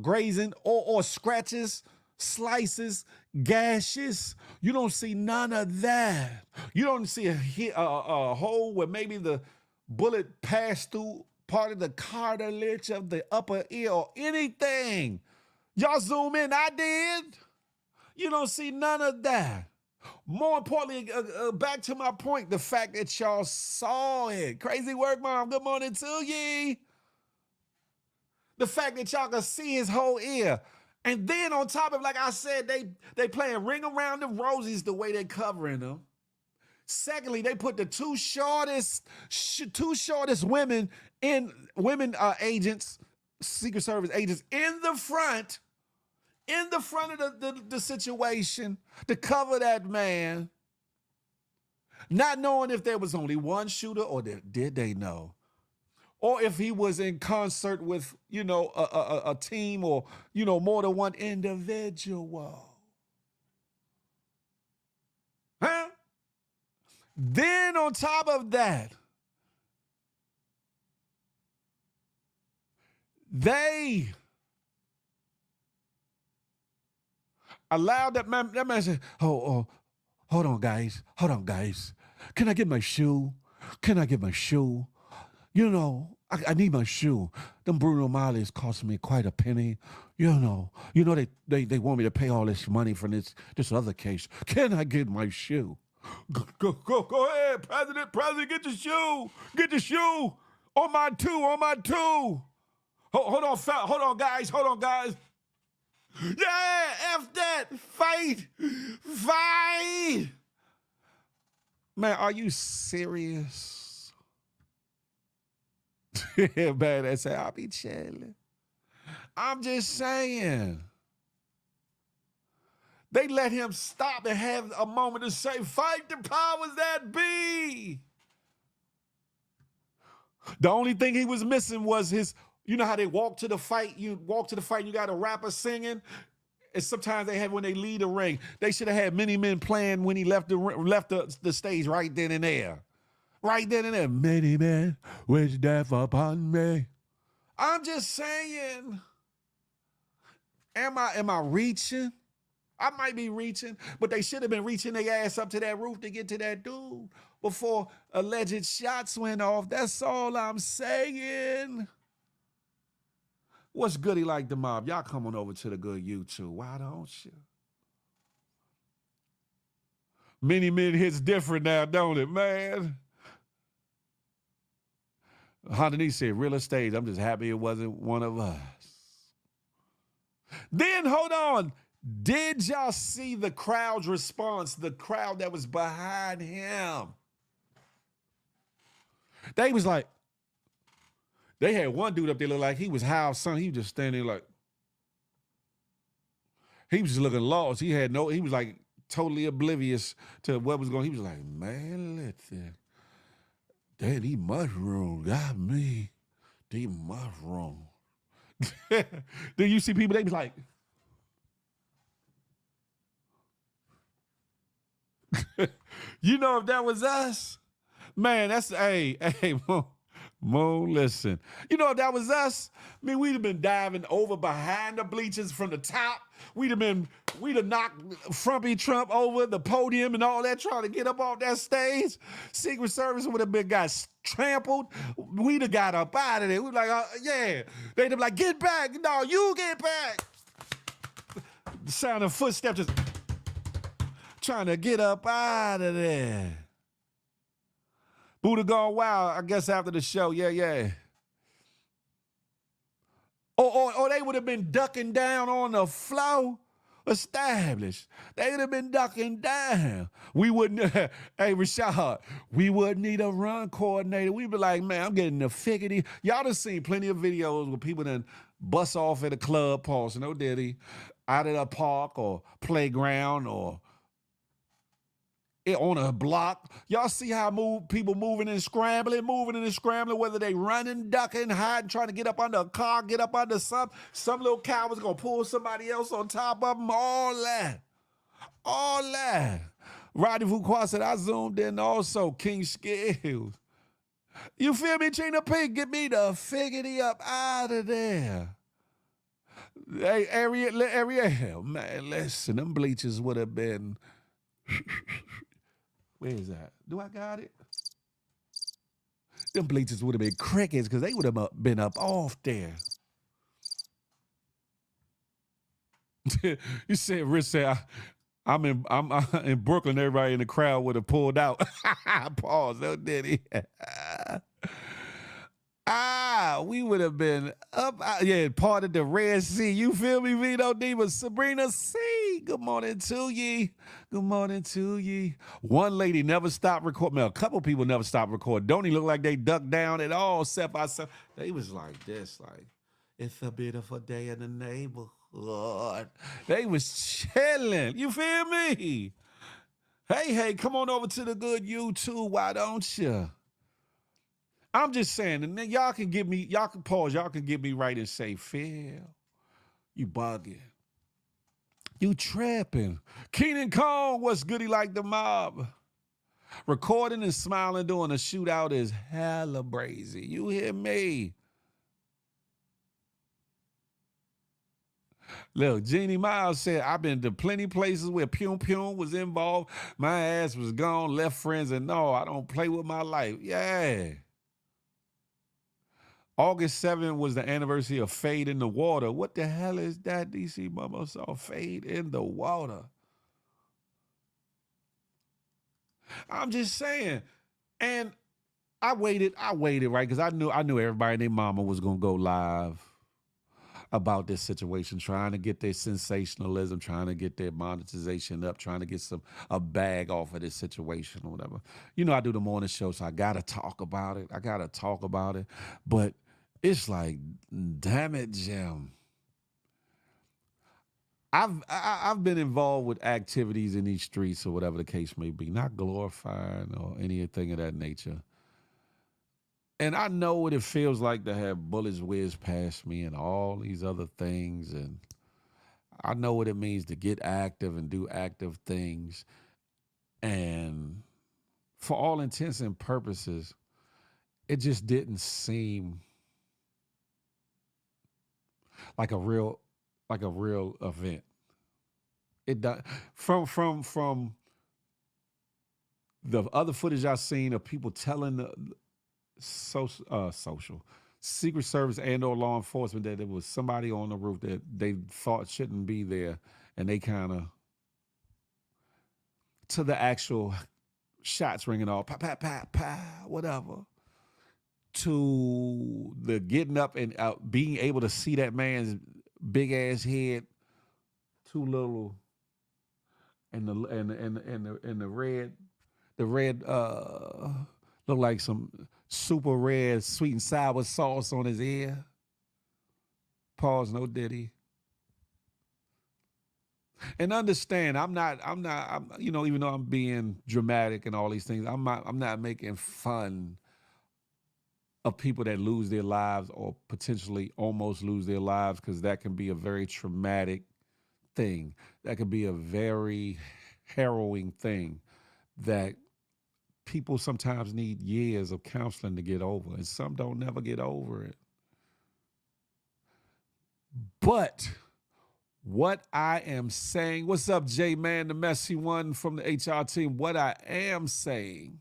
grazing or scratches, slices, gashes. You don't see none of that. You don't see a hole where maybe the bullet passed through part of the cartilage of the upper ear or anything. Y'all zoom in, I did. You don't see none of that. More importantly, back to my point, the fact that y'all saw it. Crazy work, Mom. Good morning to ye. The fact that y'all can see his whole ear. And then on top of, like I said, they playing Ring Around the Rosies the way they covering them. Secondly, they put the two shortest women agents, Secret Service agents in the front of the situation to cover that man, not knowing if there was only one shooter or did they know, or if he was in concert with a team or more than one individual. Huh? Then on top of that, they allowed that man to say, oh, hold on, guys. Can I get my shoe? I need my shoe. Them Bruno Marley's cost me quite a penny. They want me to pay all this money for this other case. Can I get my shoe? Go ahead, President, get the shoe. On my two. Hold on, guys. Yeah, F that. Fight. Man, are you serious? Yeah, man, that's how I be chilling. I'm just saying. They let him stop and have a moment to say, fight the powers that be. The only thing he was missing was his, you know how they walk to the fight? You walk to the fight, you got a rapper singing. And sometimes they have when they lead the ring. They should have had Many Men playing when he left the stage right then and there. Many men wish death upon me. I'm just saying, am I reaching? I might be reaching, but they should have been reaching their ass up to that roof to get to that dude before alleged shots went off. That's all I'm saying. What's goody like the mob? Y'all come on over to the good YouTube. Why don't you? Many Men hits different now, don't it, man? Honey said, real estate. I'm just happy it wasn't one of us. Then, hold on. Did y'all see the crowd's response? The crowd that was behind him. They was like, they had one dude up there look like he was Hal's son. He was just standing like, he was just looking lost. He was like totally oblivious to what was going on. He was like, man, listen. Damn, these mushrooms got me. These mushrooms. Then you see people, they was like, you know, if that was us, man, that's, hey, Mo, listen. You know, if that was us, I mean, we'd have been diving over behind the bleachers from the top. We'd have knocked Frumpy Trump over the podium and all that, trying to get up off that stage. Secret Service would have been got trampled. We'd have got up out of there. We'd like, yeah. They'd have like, get back. No, you get back. The sound of footsteps just trying to get up out of there. Buddha gone wild, I guess, after the show. Yeah. Or they would have been ducking down on the floor. Established. They would have been ducking down. We wouldn't, hey, Rashad, we wouldn't need a run coordinator. We'd be like, man, I'm getting the figgity. Y'all done seen plenty of videos where people done bust off at a club, pause, no diddy, out at a park or playground or on a block. Y'all see how people moving and scrambling, whether they running, ducking, hiding, trying to get up under a car, get up under some little cow was going to pull somebody else on top of them, all that. Rodney Fuqua said, I zoomed in also, King Skills. You feel me, Gina P? Get me the figgity up out of there. Hey, Ariel, man, listen, them bleachers would have been... Where is that? Do I got it? Them bleachers would have been crickets because they would have been up off there. You said, Rich said, I'm in Brooklyn. Everybody in the crowd would have pulled out. Pause. No, did he? We would have been up. Yeah, part of the Red Sea. You feel me, Vito Diva? Sabrina C. Good morning to ye. Good morning to ye. One lady never stopped recording. A couple people never stopped recording. Don't even look like they ducked down at all, except by some. They was like this, like, it's a beautiful day in the neighborhood. They was chilling. You feel me? Hey, come on over to the good YouTube. Why don't you? I'm just saying, and then y'all can pause, y'all can get me right and say, Phil, you bugging. You trapping. Keenan Kong, what's goody like the mob? Recording and smiling during a shootout is hella brazy. You hear me? Look, Jeannie Miles said, I've been to plenty places where Pum Pum was involved. My ass was gone, left friends, and no, I don't play with my life. Yeah. August 7th was the anniversary of Fade in the Water. What the hell is that, DC Mama saw? Fade in the Water. I'm just saying. And I waited, right? Because I knew everybody and their mama was going to go live about this situation, trying to get their sensationalism, trying to get their monetization up, trying to get a bag off of this situation or whatever. You know, I do the morning show, so I got to talk about it. But it's like, damn it, Jim. I've been involved with activities in these streets or whatever the case may be, not glorifying or anything of that nature. And I know what it feels like to have bullets whiz past me and all these other things. And I know what it means to get active and do active things. And for all intents and purposes, it just didn't seem like a real event. It does from the other footage I've seen of people telling the social Secret Service and or law enforcement that there was somebody on the roof that they thought shouldn't be there, and they kind of to the actual shots ringing off, pa pa pa pa, whatever, to the getting up and being able to see that man's big ass head, too little, and the red looked like some super red sweet and sour sauce on his ear. Pause, no diddy. And understand, I'm you know, even though I'm being dramatic and all these things, I'm not making fun of people that lose their lives or potentially almost lose their lives, because that can be a very traumatic thing. That could be a very harrowing thing that people sometimes need years of counseling to get over, and some don't never get over it. But what I am saying, what's up, J-Man, the messy one from the HR team? What I am saying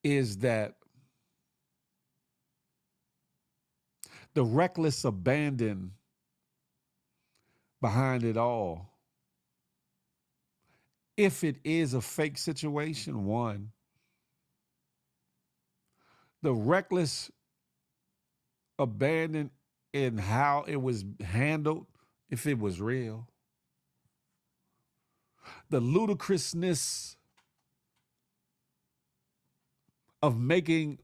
is that the reckless abandon behind it all, if it is a fake situation, one, the reckless abandon in how it was handled, if it was real, the ludicrousness of making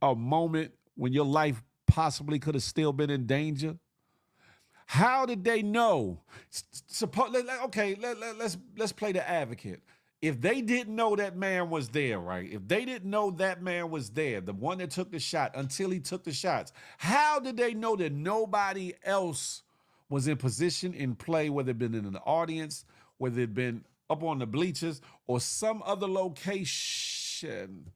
a moment when your life possibly could have still been in danger. How did they know? Okay, let's play the advocate. If they didn't know that man was there, right? If they didn't know that man was there, the one that took the shot, until he took the shots, how did they know that nobody else was in position in play, whether it been in the audience, whether it been up on the bleachers, or some other location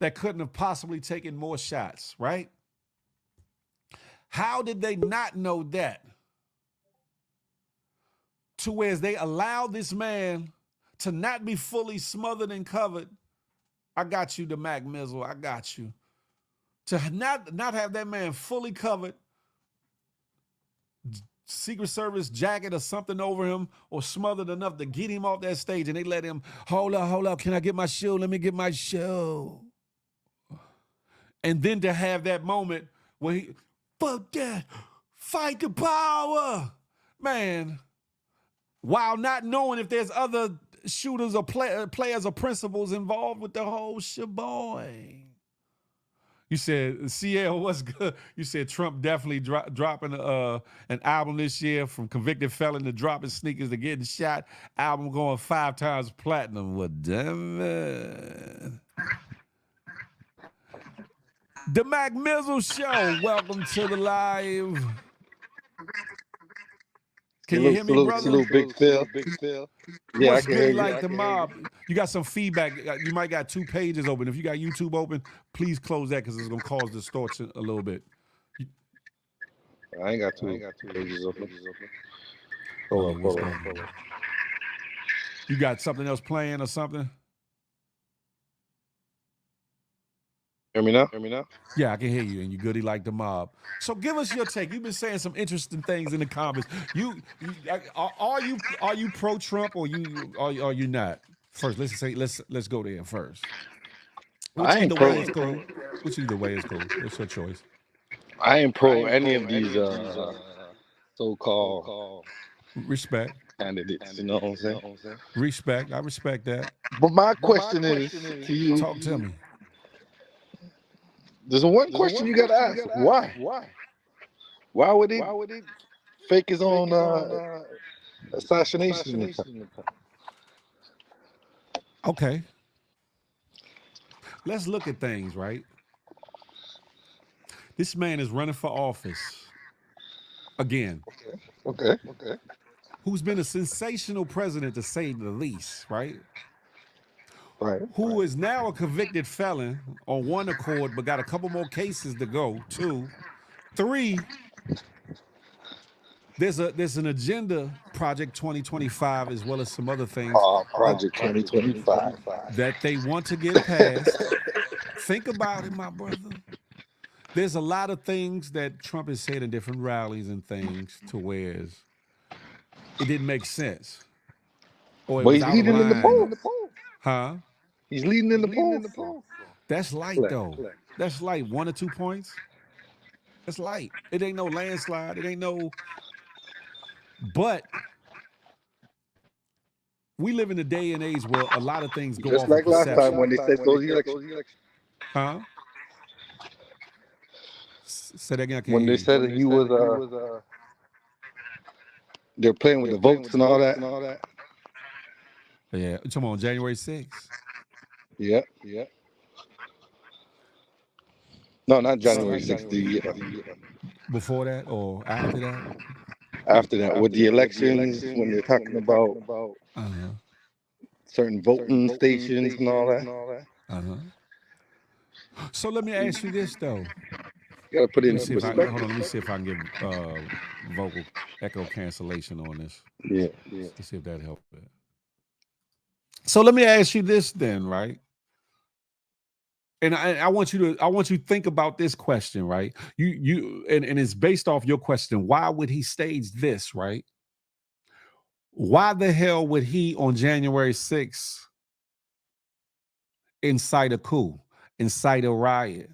that couldn't have possibly taken more shots, right? How did they not know that? To where they allowed this man to not be fully smothered and covered. I got you, the Mac Mizzle, I got you. To not have that man fully covered Secret Service jacket or something over him or smothered enough to get him off that stage, and they let him, hold up, can I get my shoe? Let me get my shoe. And then to have that moment where he, fuck that, fight the power, man, while not knowing if there's other shooters or players or principals involved with the whole sheboy. You said, CL, what's good? You said Trump definitely dropping an album this year, from convicted felon to dropping sneakers to getting shot. Album going 5 times platinum. Well, damn it. The Mac Mizzle Show. Welcome to the live. Can you hear me, brother? Salute, Big Phil. Yeah, What's I can hear good you. like the mob? You got some feedback. You might got 2 pages open. If you got YouTube open, please close that because it's going to cause distortion a little bit. I ain't got two pages open. Hold on. You got something else playing or something? Hear me now? Yeah, I can hear you, and you goody like the mob. So give us your take. You've been saying some interesting things in the comments. Are you pro Trump or are you not? First, let's go there first. Whichever way is cool. It's your choice. I ain't pro any of these so-called respect candidates. You know what I'm saying? Respect. I respect that. But my question is to you. Talk to me. There's one question you gotta ask. Why? Why would he fake his own assassination attempt? Okay. Let's look at things, right? This man is running for office again. Okay. Who's been a sensational president, to say the least, right? Right. Who is now a convicted felon on one accord, but got a couple more cases to go. 2, 3. There's an agenda, Project 2025, as well as some other things. Project 2025 that they want to get passed. Think about it, my brother. There's a lot of things that Trump has said in different rallies and things to where it didn't make sense. Or but he's leading in the poll. Huh? He's leading in the poll. That's light, though. That's light. 1 or 2 points. That's light. It ain't no landslide. It ain't no. But we live in a day and age where a lot of things go just off like of last perception. time when they said those elections. Huh? Say that again. When they said that he was they're playing with the votes and all that. Yeah, come on, January 6th. Yeah. No, not January 6th. Before that or after that? After that, with the elections, when they're talking about certain voting stations and all that. So let me ask you this, though. You gotta put it in perspective. Hold on, let me see if I can get vocal echo cancellation on this. Yeah. Let's see if that helps. So let me ask you this then, right? And I want you to think about this question, right? And it's based off your question. Why would he stage this, right? Why the hell would he on January 6th incite a coup, incite a riot,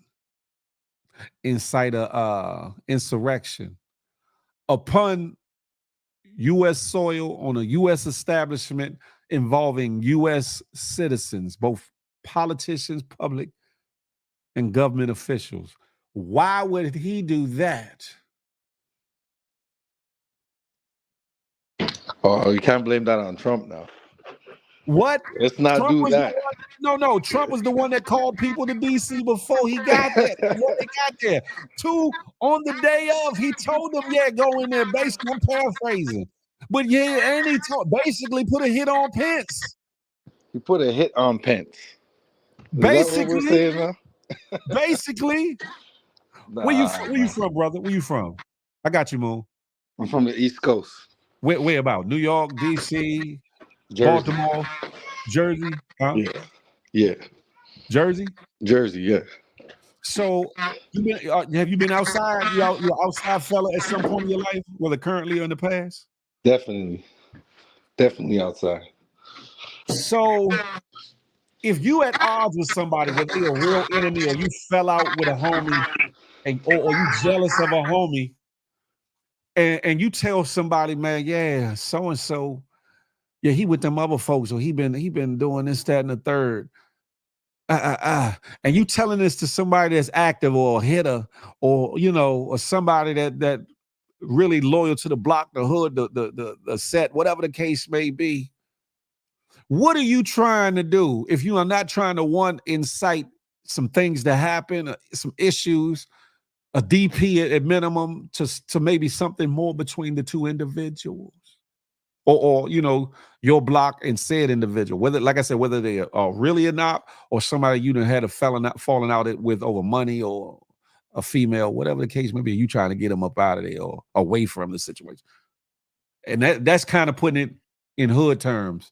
incite a insurrection upon U.S. soil on a U.S. establishment involving U.S. citizens, both politicians, public, and government officials? Why would he do that? Oh, you can't blame that on Trump now. What? Let's not Trump do that. No. Trump was the one that called people to D.C. before he got there. Before they got there. 2, on the day of, he told them, yeah, go in there. Basically, I'm paraphrasing. But yeah, and he basically put a hit on Pence. He put a hit on Pence. Basically, is that what we're saying now? Basically. Where you from, brother? Where you from? I got you, Moon. I'm from the East Coast. Where about? New York, D.C., Jersey. Baltimore, Jersey? Huh? Yeah. Jersey, yeah. So have you been outside? You're outside fella at some point in your life, whether currently or in the past? Definitely, definitely outside. So if you at odds with somebody, whether they a real enemy or you fell out with a homie, or you jealous of a homie, and you tell somebody, man, yeah, so and so, yeah, he with them other folks, or he been doing this, that, and the third. And you telling this to somebody that's active or a hitter, or or somebody that really loyal to the block, the hood, the set, whatever the case may be. What are you trying to do if you are not trying to incite some things to happen, some issues, a DP at minimum, to maybe something more between the two individuals, or your block and said individual, whether, like I said, whether they are really or not, or somebody you done had a falling out with over money, or a female, whatever the case may be, you trying to get them up out of there or away from the situation. And that's kind of putting it in hood terms.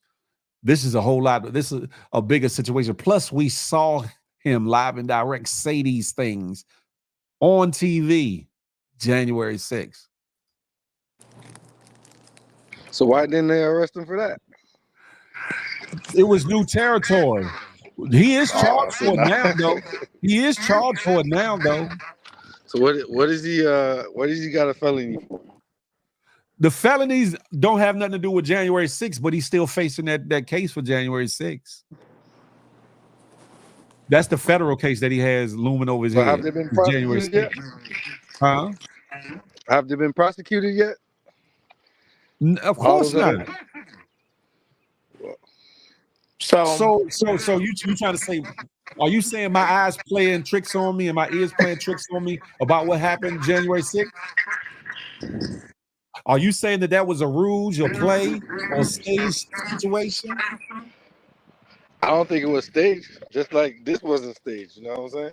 This is a whole lot. This is a bigger situation. Plus, we saw him live and direct say these things on TV January 6th. So why didn't they arrest him for that? It was new territory. He is charged for it now, though. He is charged for it now, though. So what is he got a felony for? The felonies don't have nothing to do with January 6th, but he's still facing that case for January 6th. That's the federal case that he has looming over his head. Have they been prosecuted yet? Huh? Have they been prosecuted yet? Of course not. So you trying to say, are you saying my eyes playing tricks on me and my ears playing tricks on me about what happened January 6th? Are you saying that was a ruse or play or stage situation? I don't think it was staged, just like this wasn't staged. You know what I'm saying?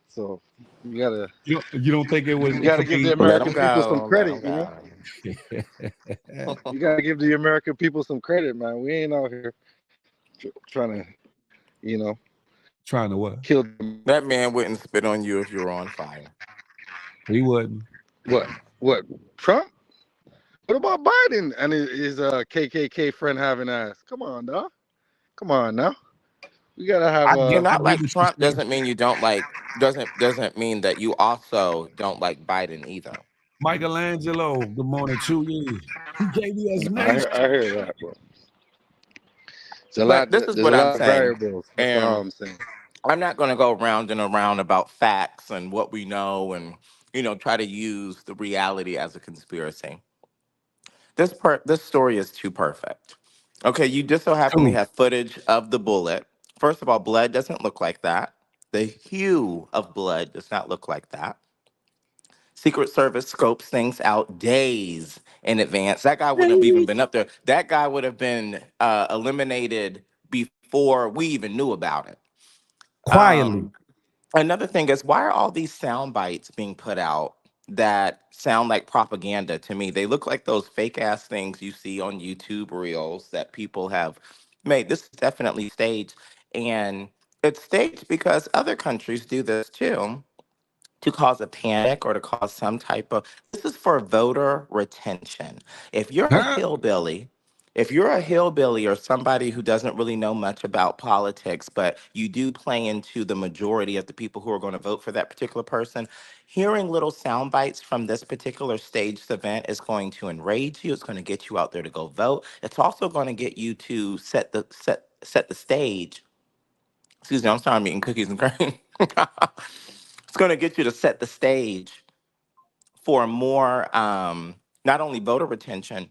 So you gotta. You don't think it was? You gotta give the American people some credit. You know. You gotta give the American people some credit, man. We ain't out here trying to, trying to what? Kill them. That man wouldn't spit on you if you were on fire. He wouldn't. What? Trump? What about Biden and his KKK friend having ass? Come on, dog. Come on now. We gotta have. You're not like Trump doesn't mean you don't like. Doesn't mean that you also don't like Biden either. Michelangelo, good morning to you. He gave you his name. I hear that, bro. This is what I'm saying. Variables. That's all I'm saying. I'm not going to go round and around about facts and what we know, and try to use the reality as a conspiracy. This story is too perfect. Okay, you just so happen we have footage of the bullet. First of all, blood doesn't look like that. The hue of blood does not look like that. Secret Service scopes things out days in advance. That guy wouldn't have even been up there. That guy would have been eliminated before we even knew about it. Quietly. Another thing is, why are all these sound bites being put out that sound like propaganda to me? They look like those fake ass things you see on YouTube reels that people have made. This is definitely staged. And it's staged because other countries do this too, to cause a panic or to cause some type of, this is for voter retention. If you're a hillbilly, or somebody who doesn't really know much about politics, but you do play into the majority of the people who are going to vote for that particular person, hearing little sound bites from this particular staged event is going to enrage you. It's going to get you out there to go vote. It's also going to get you to set the stage. Excuse me, I'm sorry, I'm eating cookies and cream. It's going to get you to set the stage for more, not only voter retention,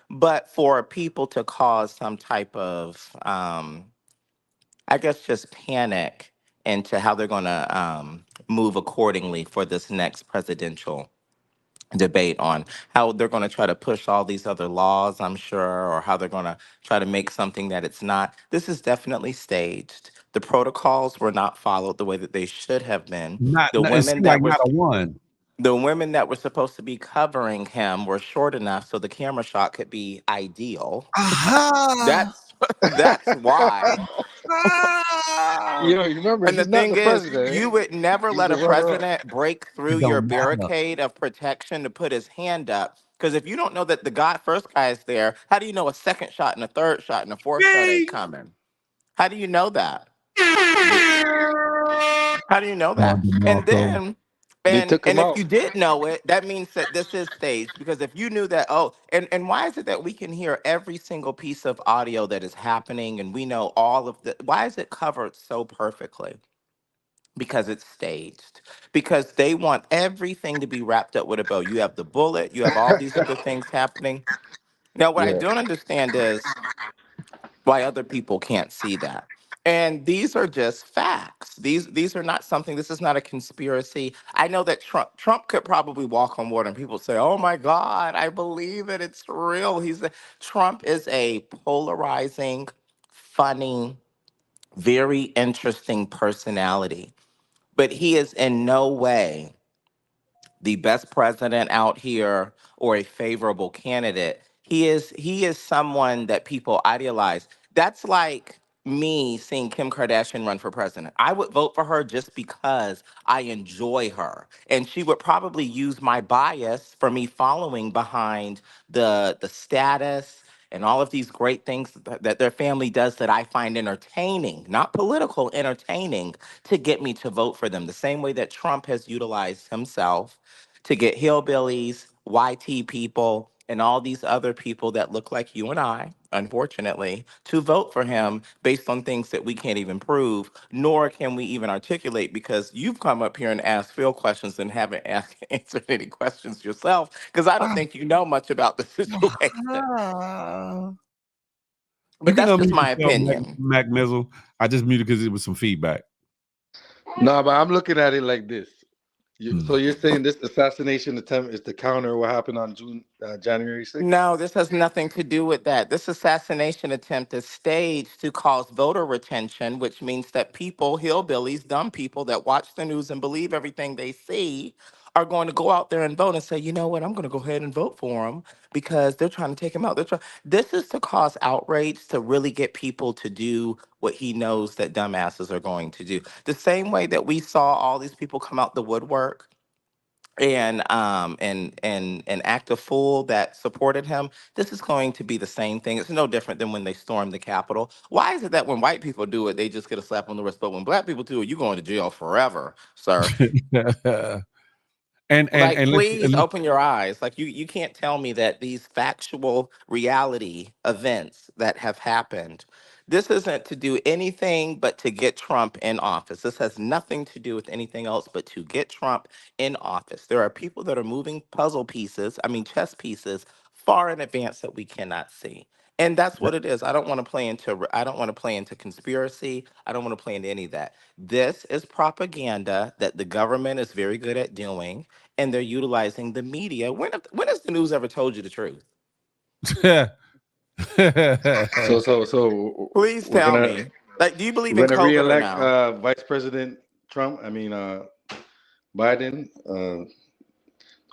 but for people to cause some type of, I guess, just panic into how they're going to move accordingly for this next presidential debate, on how they're going to try to push all these other laws, I'm sure, or how they're going to try to make something that it's not. This is definitely staged. The protocols were not followed the way that they should have been. The women that were supposed to be covering him were short enough so the camera shot could be ideal. That's why. You remember, And the he's not thing the is, president. you would never He's let the a runner-up. president break through It your don't matter. barricade of protection to put his hand up. Because if you don't know that the first guy is there, how do you know a second shot and a third shot and a fourth shot ain't coming? How do you know that? How do you know Come on, that? And DeMarco. then, They and took and him if out. you did know it, that means that this is staged. Because if you knew that, oh, and why is it that we can hear every single piece of audio that is happening, and we know all of the? Why is it covered so perfectly? Because it's staged. Because they want everything to be wrapped up with a bow. You have the bullet. You have all these other things happening. Now, what I Yeah. don't understand is why other people can't see that. And these are just facts. These are not something. This is not a conspiracy. I know that Trump could probably walk on water, and people say, "Oh my God, I believe it. It's real." Trump is a polarizing, funny, very interesting personality, but he is in no way the best president out here or a favorable candidate. He is someone that people idealize. That's like me seeing Kim Kardashian run for president. I would vote for her just because I enjoy her. And she would probably use my bias for me following behind the status and all of these great things that their family does that I find entertaining, not political, entertaining, to get me to vote for them. The same way that Trump has utilized himself to get hillbillies, YT people, and all these other people that look like you and I, unfortunately, to vote for him based on things that we can't even prove, nor can we even articulate, because you've come up here and asked Phil questions and haven't answered any questions yourself, because I don't think you know much about the situation. You But can that's just unmute my yourself, opinion. Mac Mizzle. I just muted because it was some feedback. No, but I'm looking at it like this. Hmm. So you're saying this assassination attempt is to counter what happened on January 6th? No, this has nothing to do with that. This assassination attempt is staged to cause voter retention, which means that people, hillbillies, dumb people that watch the news and believe everything they see, are going to go out there and vote and say, you know what, I'm going to go ahead and vote for him because they're trying to take him out. This is to cause outrage, to really get people to do what he knows that dumbasses are going to do. The same way that we saw all these people come out the woodwork and act a fool that supported him. This is going to be the same thing. It's no different than when they stormed the Capitol. Why is it that when white people do it, they just get a slap on the wrist, but when black people do it, you're going to jail forever, sir? and Like, and please let's open your eyes. Like, you can't tell me that these factual reality events that have happened, this isn't to do anything but to get Trump in office. This has nothing to do with anything else but to get Trump in office. There are people that are moving puzzle pieces, I mean chess pieces, far in advance that we cannot see. And that's what it is. I don't want to play into conspiracy. I don't want to play into any of that. This is propaganda that the government is very good at doing, and they're utilizing the media. When has the news ever told you the truth? So Please we're tell gonna me. Like, do you believe we're in gonna COVID or reelect no? Vice President Trump. Biden, the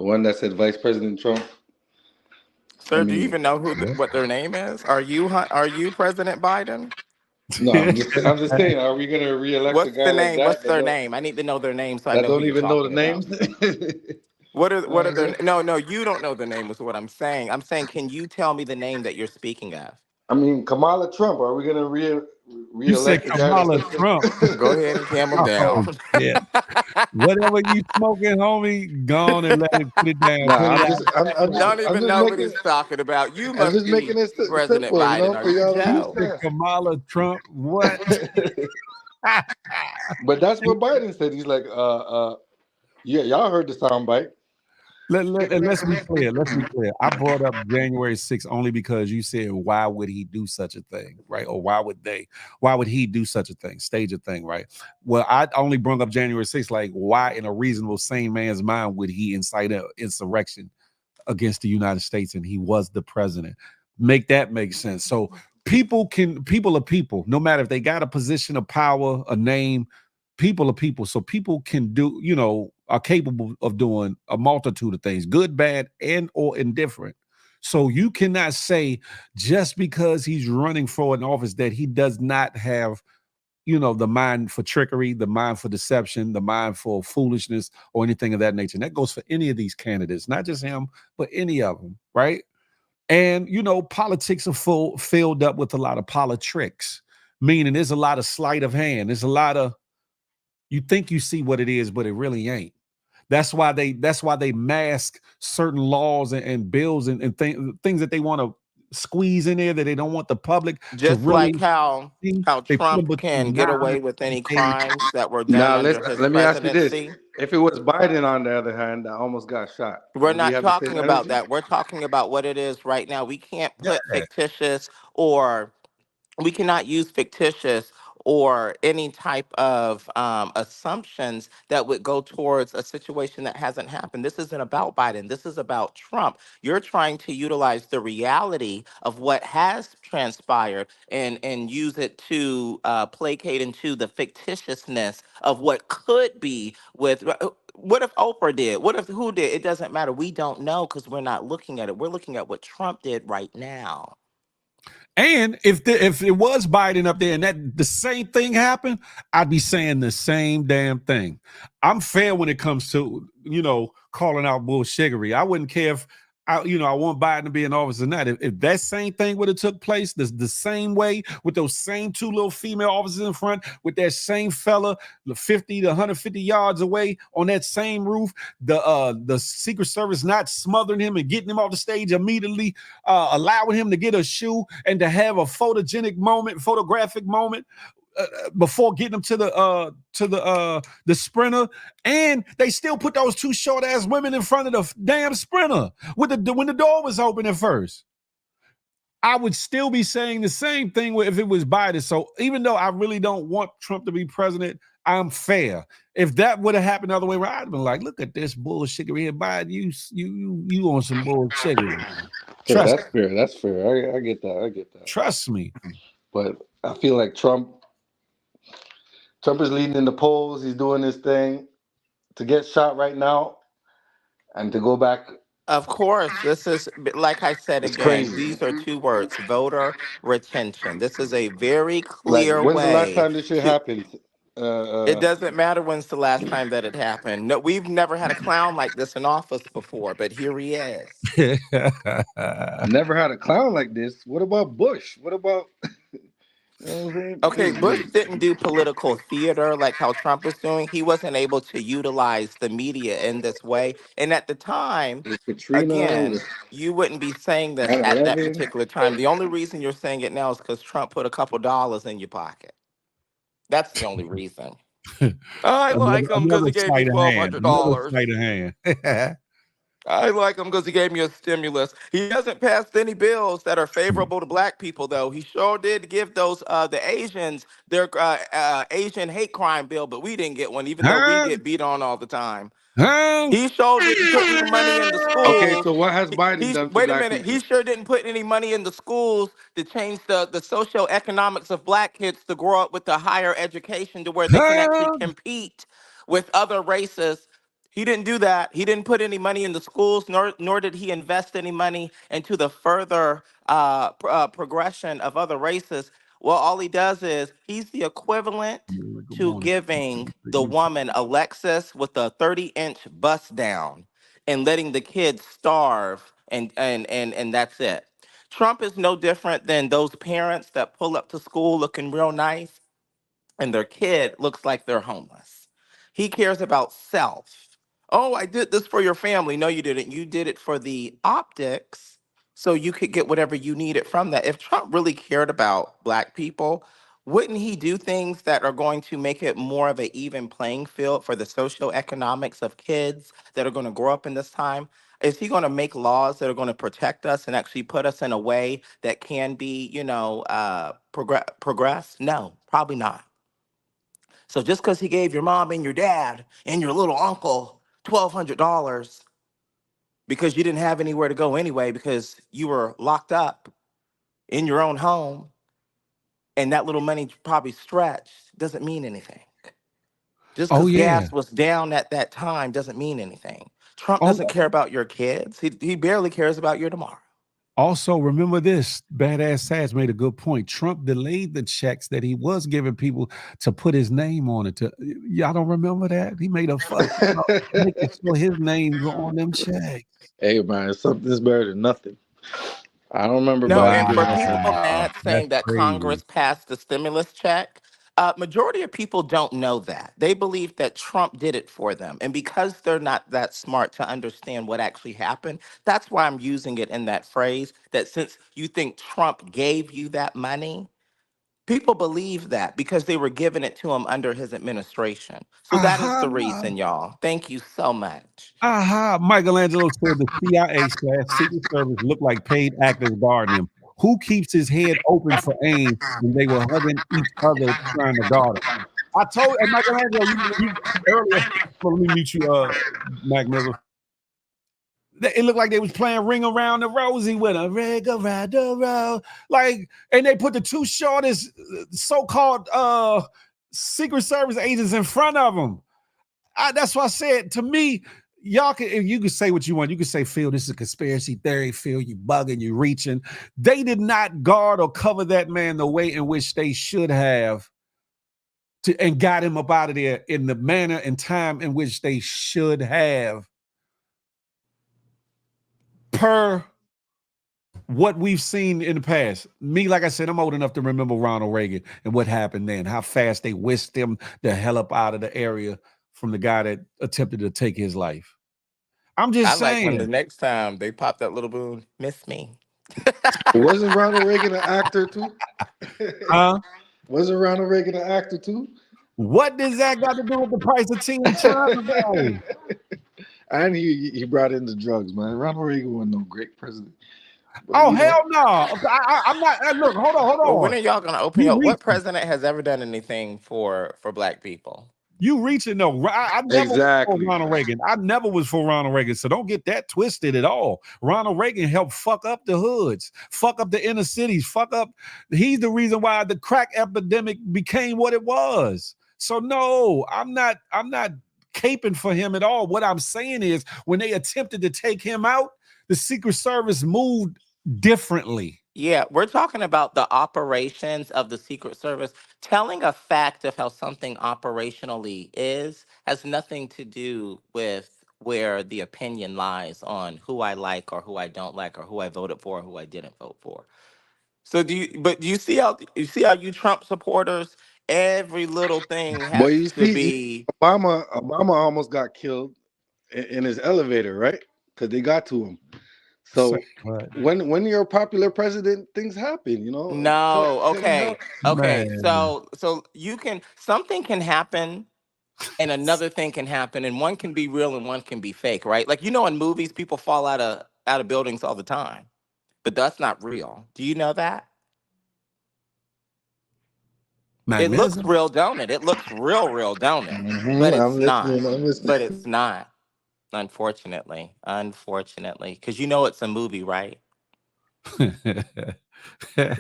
one that said Vice President Trump. I Sir, do you mean, even know what their name is? Are you President Biden? no, I'm just saying, are we gonna reelect a What's guy the like name? that What's their name? I need to know their name so I that know who don't you're even know the talking about. names? What are their no, you don't know the name is what I'm saying. I'm saying, can you tell me the name that you're speaking of? I mean, Kamala Trump. Are we gonna You said reelect the guy that's Kamala gonna Trump. Go ahead and calm them Oh down. shit. Whatever you smoking, homie, go on and let it put it down. Put Nah, it I'm out. just, I'm, I'm just, Don't I'm even just know what making, he's talking about. You I'm must just be making it President simple, Biden. Are for you y'all to You Joe? said understand. Kamala Trump. What? But that's what Biden said. He's like, yeah, y'all heard the sound bite. And let's be clear. Let's be clear. I brought up January 6th only because you said, why would he do such a thing? Right. Or why would he do such a thing? Stage a thing. Right. Well, I only brought up January 6th. Like, why in a reasonable, sane man's mind would he incite an insurrection against the United States and he was the president? Make that make sense. So people are people, no matter if they got a position of power, a name, people are people. So people can do, are capable of doing a multitude of things, good, bad, and or indifferent. So you cannot say just because he's running for an office that he does not have the mind for trickery, the mind for deception, the mind for foolishness, or anything of that nature. And that goes for any of these candidates, not just him, but any of them, right? And politics are filled up with a lot of politricks, meaning there's a lot of sleight of hand. There's a lot of you think you see what it is, but it really ain't. That's why they mask certain laws and bills and things that they want to squeeze in there that they don't want the public to Just like really how see. They put them Trump can between get nine away with any and crimes that were done Now under his let me ask you this: presidency. if it was Biden, on the other hand, that almost got shot, We're would he not have the same talking about energy? that. We're talking about what it is right now. We can't yeah. put fictitious or we cannot use fictitious or any type of assumptions that would go towards a situation that hasn't happened. This isn't about Biden. This is about Trump. You're trying to utilize the reality of what has transpired and use it to placate into the fictitiousness of what could be with. What if Oprah did? What if who did? It doesn't matter. We don't know because we're not looking at it. We're looking at what Trump did right now. And if it was Biden up there and that the same thing happened, I'd be saying the same damn thing. I'm fair when it comes to calling out bullshittery. I wouldn't care if I want Biden to be in office or not. If that same thing would have took place the same way with those same two little female officers in front, with that same fella 50 to 150 yards away on that same roof, the Secret Service not smothering him and getting him off the stage immediately, allowing him to get a shoe and to have a photographic moment before getting him to the sprinter, and they still put those two short ass women in front of the damn sprinter when the door was open at first. I would still be saying the same thing if it was Biden. So even though I really don't want Trump to be president, I'm fair. If that would have happened the other way around, I'd have been like, look at this bullshit here, Biden. You on some bullshit. Yeah, Trust that's fair. That's fair. I get that. I get that. trust me. But I feel like Trump is leading in the polls. He's doing his thing. To get shot right now and to go back, Of course, this is like I said it's again, crazy. these are two words, voter retention. This is a very Like, clear when's the last way time this shit to happened? it doesn't matter when's the last time that it happened. No, we've never had a clown like this in office before, but here he is. Never had a clown like this. What about Bush? What about, you know what I'm saying? Okay, Bush didn't do political theater like how Trump is doing. He wasn't able to utilize the media in this way. And at the time, With Katrina, again, with you wouldn't be saying this at that 9/11. particular time. The only reason you're saying it now is because Trump put a couple dollars in your pocket. That's the only reason. I like him because Another he gave me sleight of hand. Another $1,200. sleight of hand. I like him because he gave me a stimulus. He hasn't passed any bills that are favorable to black people, though. He sure did give those the Asians their Asian hate crime bill, but we didn't get one, even though we Huh? get beat on all the time. Huh? He sure didn't put any money in the Okay, schools. so what has Biden He's done for wait a black minute. He people? sure didn't put any money in the schools to change the socioeconomics of black kids to grow up with a higher education to where they can actually Huh? compete with other races. He didn't do that. He didn't put any money in the schools, nor did he invest any money into the further progression of other races. Well, all he does is he's the equivalent Good to morning. giving the woman Alexis with a 30-inch bust down and letting the kids starve and that's it. Trump is no different than those parents that pull up to school looking real nice and their kid looks like they're homeless. He cares about self. Oh, I did this for your family. No, you didn't. You did it for the optics so you could get whatever you needed from that. If Trump really cared about black people, wouldn't he do things that are going to make it more of an even playing field for the socioeconomics of kids that are going to grow up in this time? Is he going to make laws that are going to protect us and actually put us in a way that can be, progress? No, probably not. So just because he gave your mom and your dad and your little uncle $1,200 because you didn't have anywhere to go anyway because you were locked up in your own home and that little money probably stretched doesn't mean anything. Just Oh because yeah. gas was down at that time doesn't mean anything. Trump Oh doesn't care about your kids. He barely cares about your tomorrow. Also, remember this, Badass Sass made a good point. Trump delayed the checks that he was giving people to put his name on it. Y'all don't remember that? He made a fuss about making sure his name go on them checks. Hey man, something's better than nothing. I don't remember No, Biden and for doing that people to me. Wow, mad that's saying that crazy. Congress passed the stimulus check, majority of people don't know that. They believe that Trump did it for them. And because they're not that smart to understand what actually happened, that's why I'm using it in that phrase that since you think Trump gave you that money, people believe that because they were giving it to him under his administration. So that is the Aha. reason, y'all. Thank you so much. Aha. Michelangelo said the CIA/Secret Service looked like paid actors guarding him. Who keeps his head open for aim when they were hugging each other trying to guard him? I told and Michelangelo, you earlier. Let me meet you, Mac Miller. It looked like they was playing Ring Around the Rosie with a ring around the road. Like, and they put the two shortest so-called Secret Service agents in front of them. That's why I said, to me, y'all can, you can say what you want. You can say, Phil, this is a conspiracy theory. Phil, you bugging, you reaching. They did not guard or cover that man the way in which they should have and got him up out of there in the manner and time in which they should have, per what we've seen in the past. Me, like I said, I'm old enough to remember Ronald Reagan and what happened then, how fast they whisked him the hell up out of the area from the guy that attempted to take his life. I'm I just like when the saying. next time they pop that little boon, miss me. Wasn't Ronald Reagan an actor too? Huh? Wasn't Ronald Reagan an actor too? What does that got to do with the price of tea and time ago? And he brought in the drugs, man. Ronald Reagan wasn't no great president, but Oh, you know, hell no. I'm not. Look, hold on, hold Well, when on. are y'all gonna open You up? What reaching. president has ever done anything for black people? You reaching though. I never was for exactly. Ronald Reagan. I never was for Ronald Reagan. So don't get that twisted at all. Ronald Reagan helped fuck up the hoods, fuck up the inner cities, fuck up. He's the reason why the crack epidemic became what it was. So no, I'm not caping for him at all. What I'm saying is when they attempted to take him out, the Secret Service moved differently. Yeah, we're talking about the operations of the Secret Service. Telling a fact of how something operationally is has nothing to do with where the opinion lies on who I like or who I don't like or who I voted for or who I didn't vote for. So do you see how you Trump supporters, every little thing But has to be Obama almost got killed in his elevator, right? Because they got to him. Say So what? when you're a popular president, things happen. You know, no, tell him help. okay. Okay. Man. So you can something can happen and another thing can happen and one can be real and one can be fake, right? Like in movies people fall out of buildings all the time. But that's not real. Do you know that? Mac It looks Miller. real, don't it? It looks real, don't it? But I'm it's not. listening. I'm listening. But it's not, unfortunately. Unfortunately. Because it's a movie, right?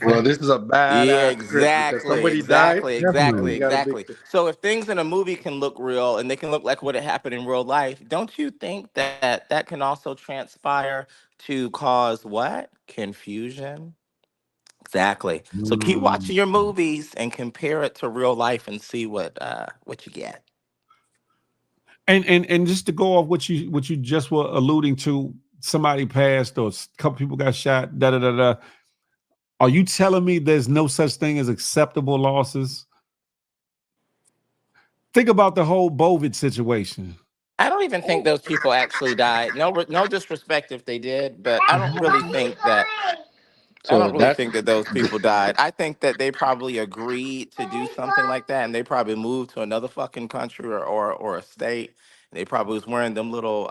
Well, this is a Yeah, badass script because exactly, somebody died exactly, and exactly, they Definitely. got a big. exactly. So if things in a movie can look real and they can look like what it happened in real life, don't you think that that can also transpire to cause what? Confusion? Exactly. So keep Mm. watching your movies and compare it to real life and see what you get. And just to go off what you just were alluding to, somebody passed or a couple people got shot. Da da da da. Are you telling me there's no such thing as acceptable losses? Think about the whole Bovid situation. I don't even think those people actually died. No disrespect if they did, but I don't really think that. I So don't really that think that those people died. I think that they probably agreed to do something like that, and they probably moved to another fucking country or a state. And they probably was wearing them little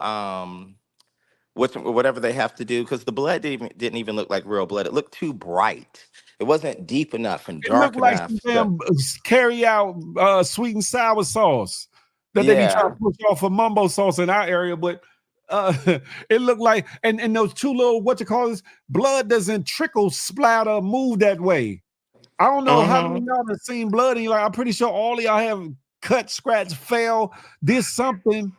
whatever they have to do because the blood didn't even look like real blood. It looked too bright. It wasn't deep enough and It looked dark like some enough. damn carry out sweet and sour sauce that they be trying Yeah. to push off for mumbo sauce in our area, but uh, it looked like and those two little what you call this blood doesn't trickle, splatter, move that way. I don't know how many Mm-hmm. of y'all have seen blood, and you're like, I'm pretty sure all of y'all have cut, scratch, fell, did something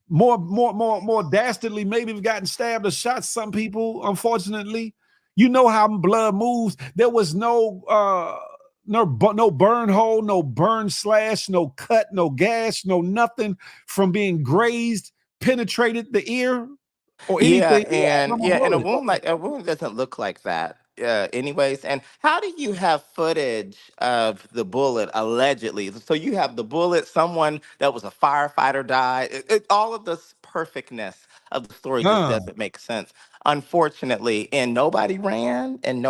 more dastardly. Maybe have gotten stabbed or shot. Some people, unfortunately. You know how blood moves. There was no burn hole, no burn slash, no cut, no gash, no nothing from being grazed, penetrated the ear or anything from a And bullet. a wound doesn't look like that. Anyways, and how do you have footage of the bullet allegedly? So you have the bullet, someone that was a firefighter died. All of this perfectness of the story just Huh. doesn't make sense, unfortunately. And nobody ran, and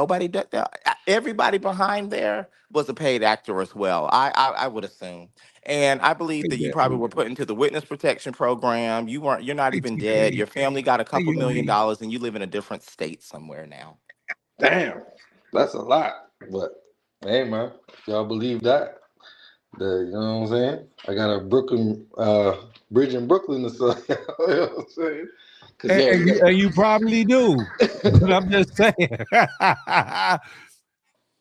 everybody behind there was a paid actor as well. I would assume. And I believe Hey, that you that probably movie. were put into the witness protection program. You're not Hey, even dead. TK. Your family got a Hey, couple young million lady. dollars and you live in a different state somewhere now. Damn, that's a lot. But hey, man, y'all believe that? You know what I'm saying? I got a Brooklyn bridge in Brooklyn or something. You know what I'm saying? Cause And, yo, and, you, and you probably do. But I'm just saying.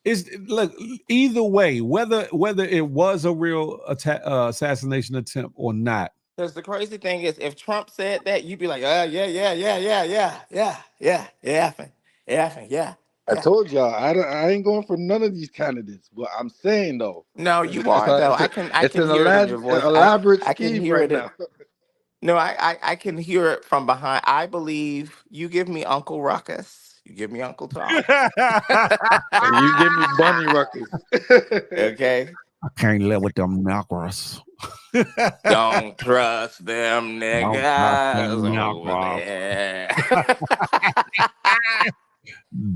It's look either way, whether it was a real assassination attempt or not. Because the crazy thing is, if Trump said that, you'd be like, yeah, I yeah. told y'all I ain't going for none of these candidates. But I'm saying though, No, it's you are though. I it's can an hear it in your voice. elaborate I can scheme hear right it. now. No, I can hear it from behind. I believe you give me Uncle Ruckus. You give me Uncle Tom. And you give me Bunny Ruckus. Okay. I can't live with them knuckles. Don't trust them Don't trust them niggas over knuckles. there.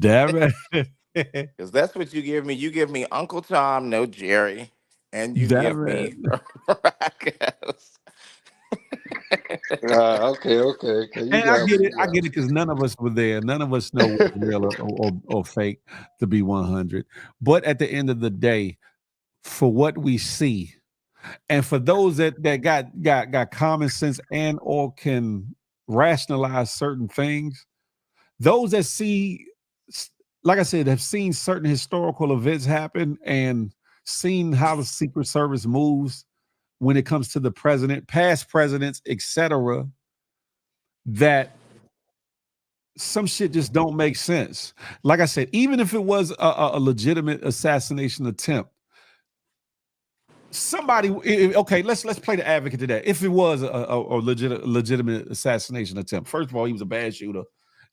Damn it. Because that's what you give me. You give me Uncle Tom, no Jerry. And you give Damn it. me Ruckus. Okay. You And I got get me. it. I get it because none of us were there. None of us know what's real or fake to be 100. But at the end of the day, for what we see, and for those that got common sense and or can rationalize certain things, those that see, like I said, have seen certain historical events happen and seen how the Secret Service moves when it comes to the president, past presidents, etc., that some shit just don't make sense. Like I said, even if it was a legitimate assassination attempt, somebody okay, let's play the advocate to that. If it was a legitimate assassination attempt, first of all, he was a bad shooter.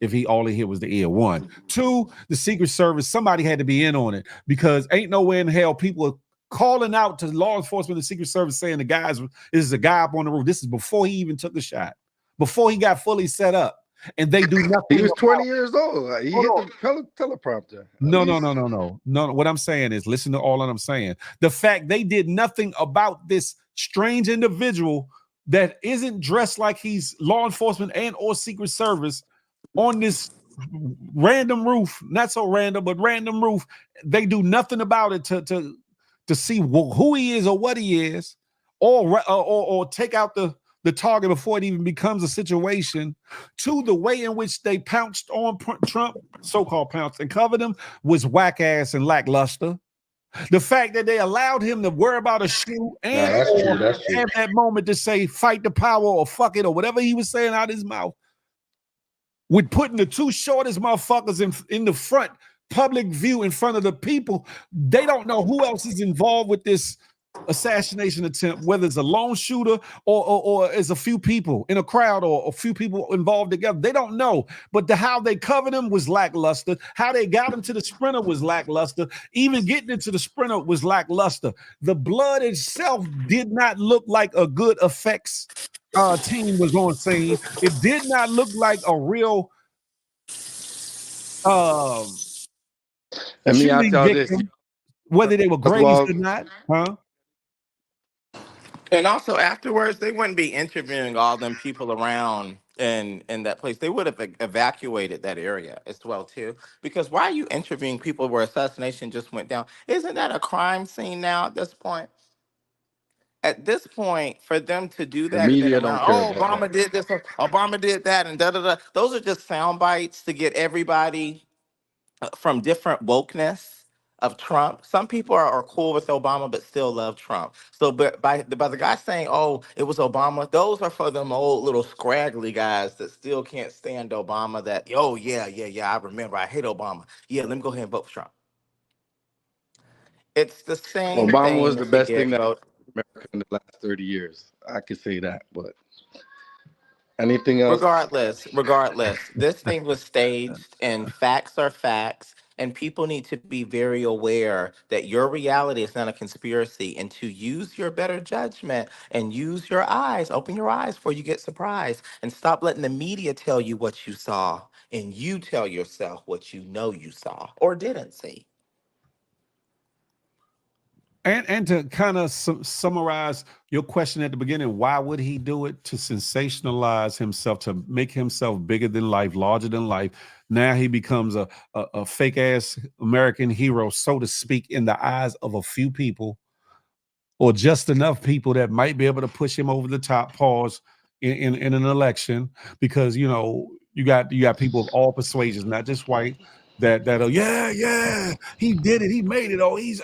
If he all he hit was the ear, one. Two, the Secret Service, somebody had to be in on it because ain't nowhere in hell people are calling out to law enforcement, the Secret Service, saying this is a guy up on the roof. This is before he even took the shot, before he got fully set up, and they do He nothing was about. 20 years old. He Hold hit on. the teleprompter. At No, no, least no, no, no, no. What I'm saying is, listen to all that I'm saying. The fact they did nothing about this strange individual that isn't dressed like he's law enforcement and or Secret Service on this random roof, not so random, but random roof. They do nothing about it to see who he is or what he is, or take out the target before it even becomes a situation. To the way in which they pounced on Trump, so-called pounced and covered him, was whack ass and lackluster. The fact that they allowed him to worry about a shoe nah, and that's true. or That's true. have that moment to say fight the power or fuck it or whatever he was saying out his mouth, with putting the two shortest motherfuckers in the front public view in front of the people. They don't know who else is involved with this assassination attempt, whether it's a lone shooter or it's a few people in a crowd or a few people involved together. They don't know. But how they covered him was lackluster. How they got him to the sprinter was lackluster. Even getting into the sprinter was lackluster. The blood itself did not look like a good effects team was on scene. It did not look like a real And me, I shooting tell this. victim, whether they were grazed Well, or not, huh? And also afterwards, they wouldn't be interviewing all them people around in that place. They would have evacuated that area as well too. Because why are you interviewing people where assassination just went down? Isn't that a crime scene now at this point? At this point, for them to do the that and then media don't around, care oh, about that. Obama did this, Obama did that, and da da da. Those are just sound bites to get everybody from different wokeness of Trump. Some people are cool with Obama but still love Trump. So, but by the guy saying, "Oh, it was Obama," those are for them old little scraggly guys that still can't stand Obama. That, oh yeah, yeah, yeah, I remember. I hate Obama. Yeah, let me go ahead and vote for Trump. It's the same Obama was thing the to best thing get that vote. happened to America in the last 30 years. I could say that, but anything else? Regardless, this thing was staged and facts are facts. And people need to be very aware that your reality is not a conspiracy and to use your better judgment and use your eyes, open your eyes before you get surprised and stop letting the media tell you what you saw and you tell yourself what you know you saw or didn't see. And to kind of summarize your question at the beginning, why would he do it? To sensationalize himself, to make himself bigger than life, larger than life. Now he becomes a fake ass American hero, so to speak, in the eyes of a few people, or just enough people that might be able to push him over the top. Pause in an election, because you got people of all persuasions, not just white, that oh yeah, yeah, he did it, he made it, oh he's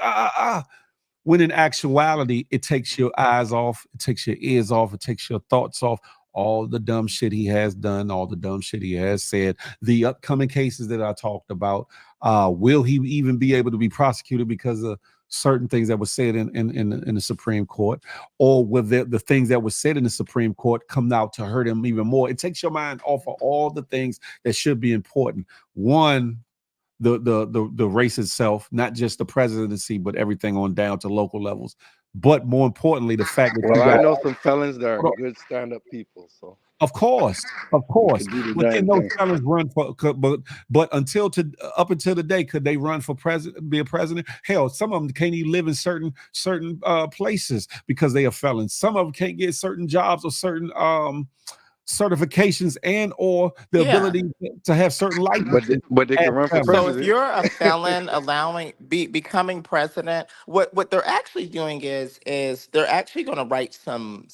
when in actuality, it takes your eyes off, it takes your ears off, it takes your thoughts off. All the dumb shit he has done, all the dumb shit he has said, the upcoming cases that I talked about. Will he even be able to be prosecuted because of certain things that were said in the Supreme Court, or will the things that were said in the Supreme Court come out to hurt him even more? It takes your mind off of all the things that should be important. One, the race itself, not just the presidency, but everything on down to local levels. But more importantly, the fact that Well, you I got, know some felons that are hold on, good stand-up people, so of they course, could do the but damn can those thing. fellas run for? But up until the day, could they run for president? Be a president? Hell, some of them can't even live in certain places because they are felons. Some of them can't get certain jobs or certain certifications and or the Yeah. ability to have certain licenses But they as can run for felons. So if president. you're a felon becoming president, what they're actually doing is they're actually going to write some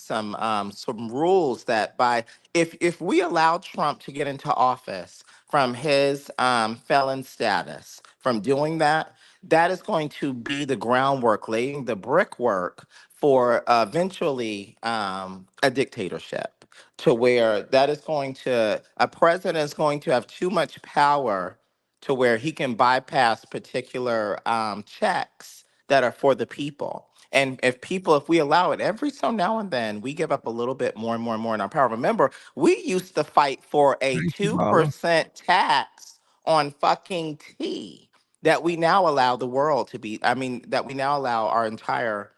rules that by if we allow Trump to get into office from his felon status, from doing that, that is going to be the groundwork, laying the brickwork for eventually a dictatorship, to where that is going to a president is going to have too much power to where he can bypass particular checks that are for the people. And if we allow it, every so now and then, we give up a little bit more and more and more in our power. Remember, we used to fight for a Thank you, Baba. 2% tax on fucking tea that we now allow the world to be, I mean, that we now allow our entire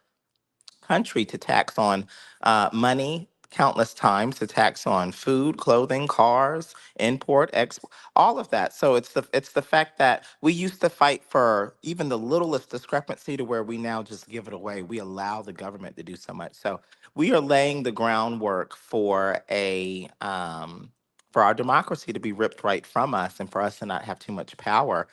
country to tax on money countless times, to tax on food, clothing, cars, import, export, all of that. So it's the fact that we used to fight for even the littlest discrepancy to where we now just give it away. We allow the government to do so much. So we are laying the groundwork for our democracy to be ripped right from us and for us to not have too much power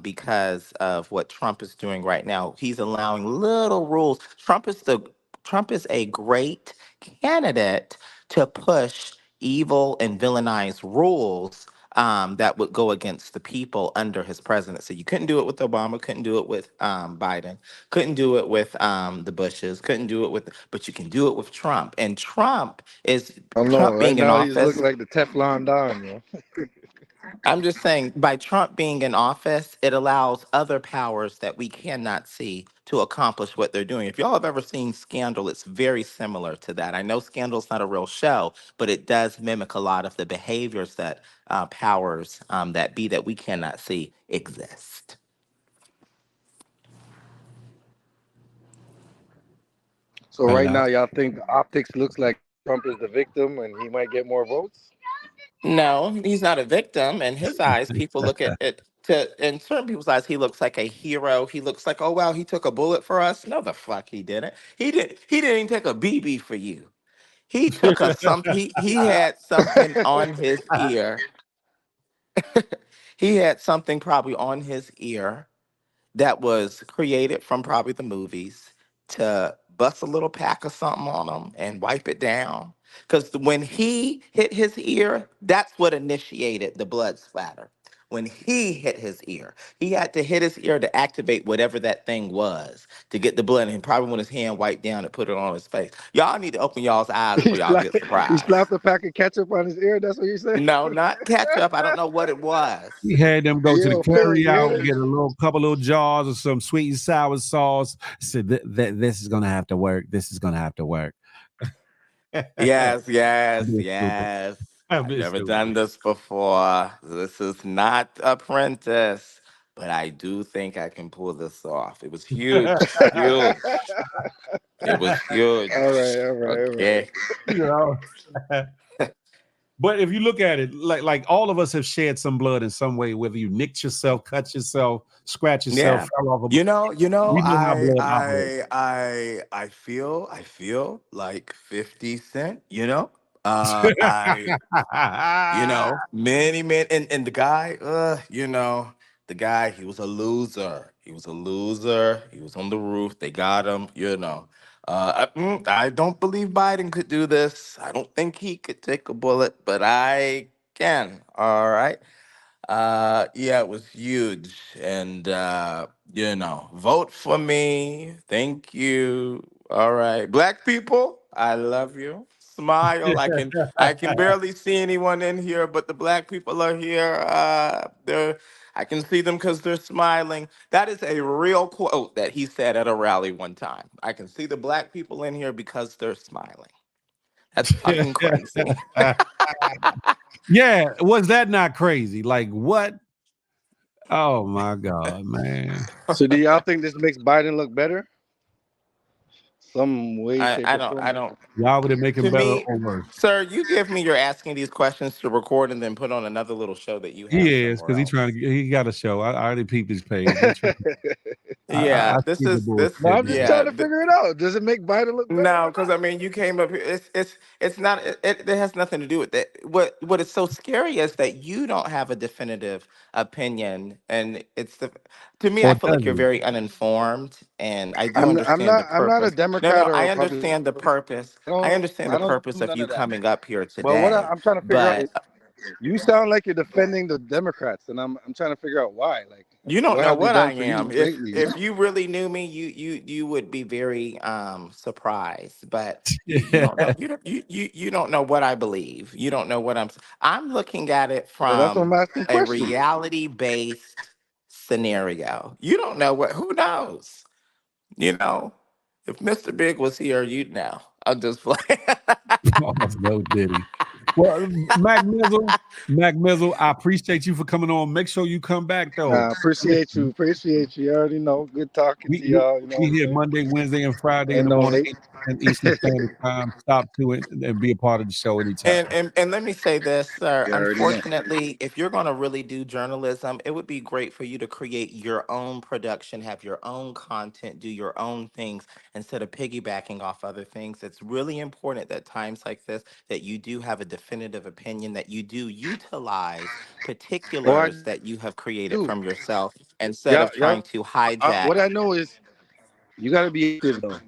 because of what Trump is doing right now. He's allowing little rules. Trump is a great candidate to push evil and villainized rules that would go against the people under his presidency. You couldn't do it with Obama, couldn't do it with Biden, couldn't do it with the Bushes, couldn't do it with, but you can do it with Trump. And I don't know. Trump Right being in now, he's office, looking like the Teflon Don, yo. I'm just saying, by Trump being in office, it allows other powers that we cannot see to accomplish what they're doing. If y'all have ever seen Scandal, it's very similar to that. I know Scandal's not a real show, but it does mimic a lot of the behaviors that powers that we cannot see exist. So And right now, y'all think the optics looks like Trump is the victim and he might get more votes? No, he's not a victim. In his eyes, people look at it in certain people's eyes, he looks like a hero. He looks like, oh wow, he took a bullet for us. No, the fuck he didn't. He didn't even take a BB for you. He took a some he had something on his ear. He had something probably on his ear that was created from probably the movies to bust a little pack of something on him and wipe it down. Because when he hit his ear, that's what initiated the blood splatter. when he hit his ear. He had to hit his ear to activate whatever that thing was to get the blood. And probably when his hand wiped down and put it on his face. Y'all need to open y'all's eyes He before y'all get he slapped surprised. a pack of ketchup on his ear. That's what you said. No, not ketchup. I don't know what it was. He had them go to the Yo, Philly, carry you hear out, this? get a couple little jars of some sweet and sour sauce. Said that this is gonna have to work. This is gonna have to work. Yes, I'm yes, being stupid. yes. I'm I've being never stupid. done this before. This is not Apprentice, but I do think I can pull this off. It was huge, huge. It was All huge. right, all right, all right. Okay. You know. But if you look at it, like all of us have shed some blood in some way, whether you nicked yourself, cut yourself, scratch yourself, Yeah. fell off a You know, we know how blood operates. I feel like 50 Cent, you know? I many men and the guy, the guy, he was a loser. He was a loser. He was on the roof. They got him, you know. I don't believe Biden could do this. I don't think he could take a bullet, but I can. All right. Yeah, it was huge. And vote for me. Thank you. All right. Black people, I love you. Smile. I can barely see anyone in here, but the black people are here. I can see them because they're smiling. That is a real quote that he said at a rally one time. I can see the black people in here because they're smiling. That's fucking crazy. Yeah, was that not crazy? Like what? Oh my God, man. So, do y'all think this makes Biden look better? Some way, I, shape, I or don't form? I don't Y'all would it make him To better me, or worse? sir, you give me you're asking these questions to record and then put on another little show that you have He is somewhere because he trying else. to he got a show. I already peeped his page. He trying, I Yeah, see the No, bullshit, I'm just man. trying to figure it out. Does it make Biden look better No, or because not? I mean, you came up here. It's not. It has nothing to do with that. What is so scary is that you don't have a definitive opinion, and to me, I Or feel does like you're he? very uninformed, and I do understand the I'm not a purpose. No, Democrat no, or a I Republican. understand the purpose. I understand the I don't purpose do of none you of that. coming up here But today, I'm trying to figure out but is you sound like you're defending the Democrats, and I'm trying to figure out why. Like, you don't what know have they what I done for you am. If lately? You if know? you really knew me, you would be very surprised. But you Yeah. don't know you don't know what I believe. You don't know what I'm looking at it So that's why I'm from asking a questions. reality based scenario. You don't know what who knows? You know, if Mr. Big was here, you'd know. I'm just playing. Oh, no diddy. Well, Mac Mizzle, I appreciate you for coming on. Make sure you come back though. Appreciate you. Listen, Appreciate you. You already know. Good talking we to we y'all. You know we what I'm here saying? Monday, Wednesday, and Friday in Ain't the no morning, hate. 8 Eastern Standard Time. Stop to it and be a part of the show anytime. And let me say this, sir. You already know. Unfortunately, if you're going to really do journalism, it would be great for you to create your own production, have your own content, do your own things instead of piggybacking off other things. It's really important that times like this that you do have a definitive opinion, that you do utilize Oh, I particulars that you have created do. from yourself instead of Y'all. trying to hijack. What I know is you got to be active though.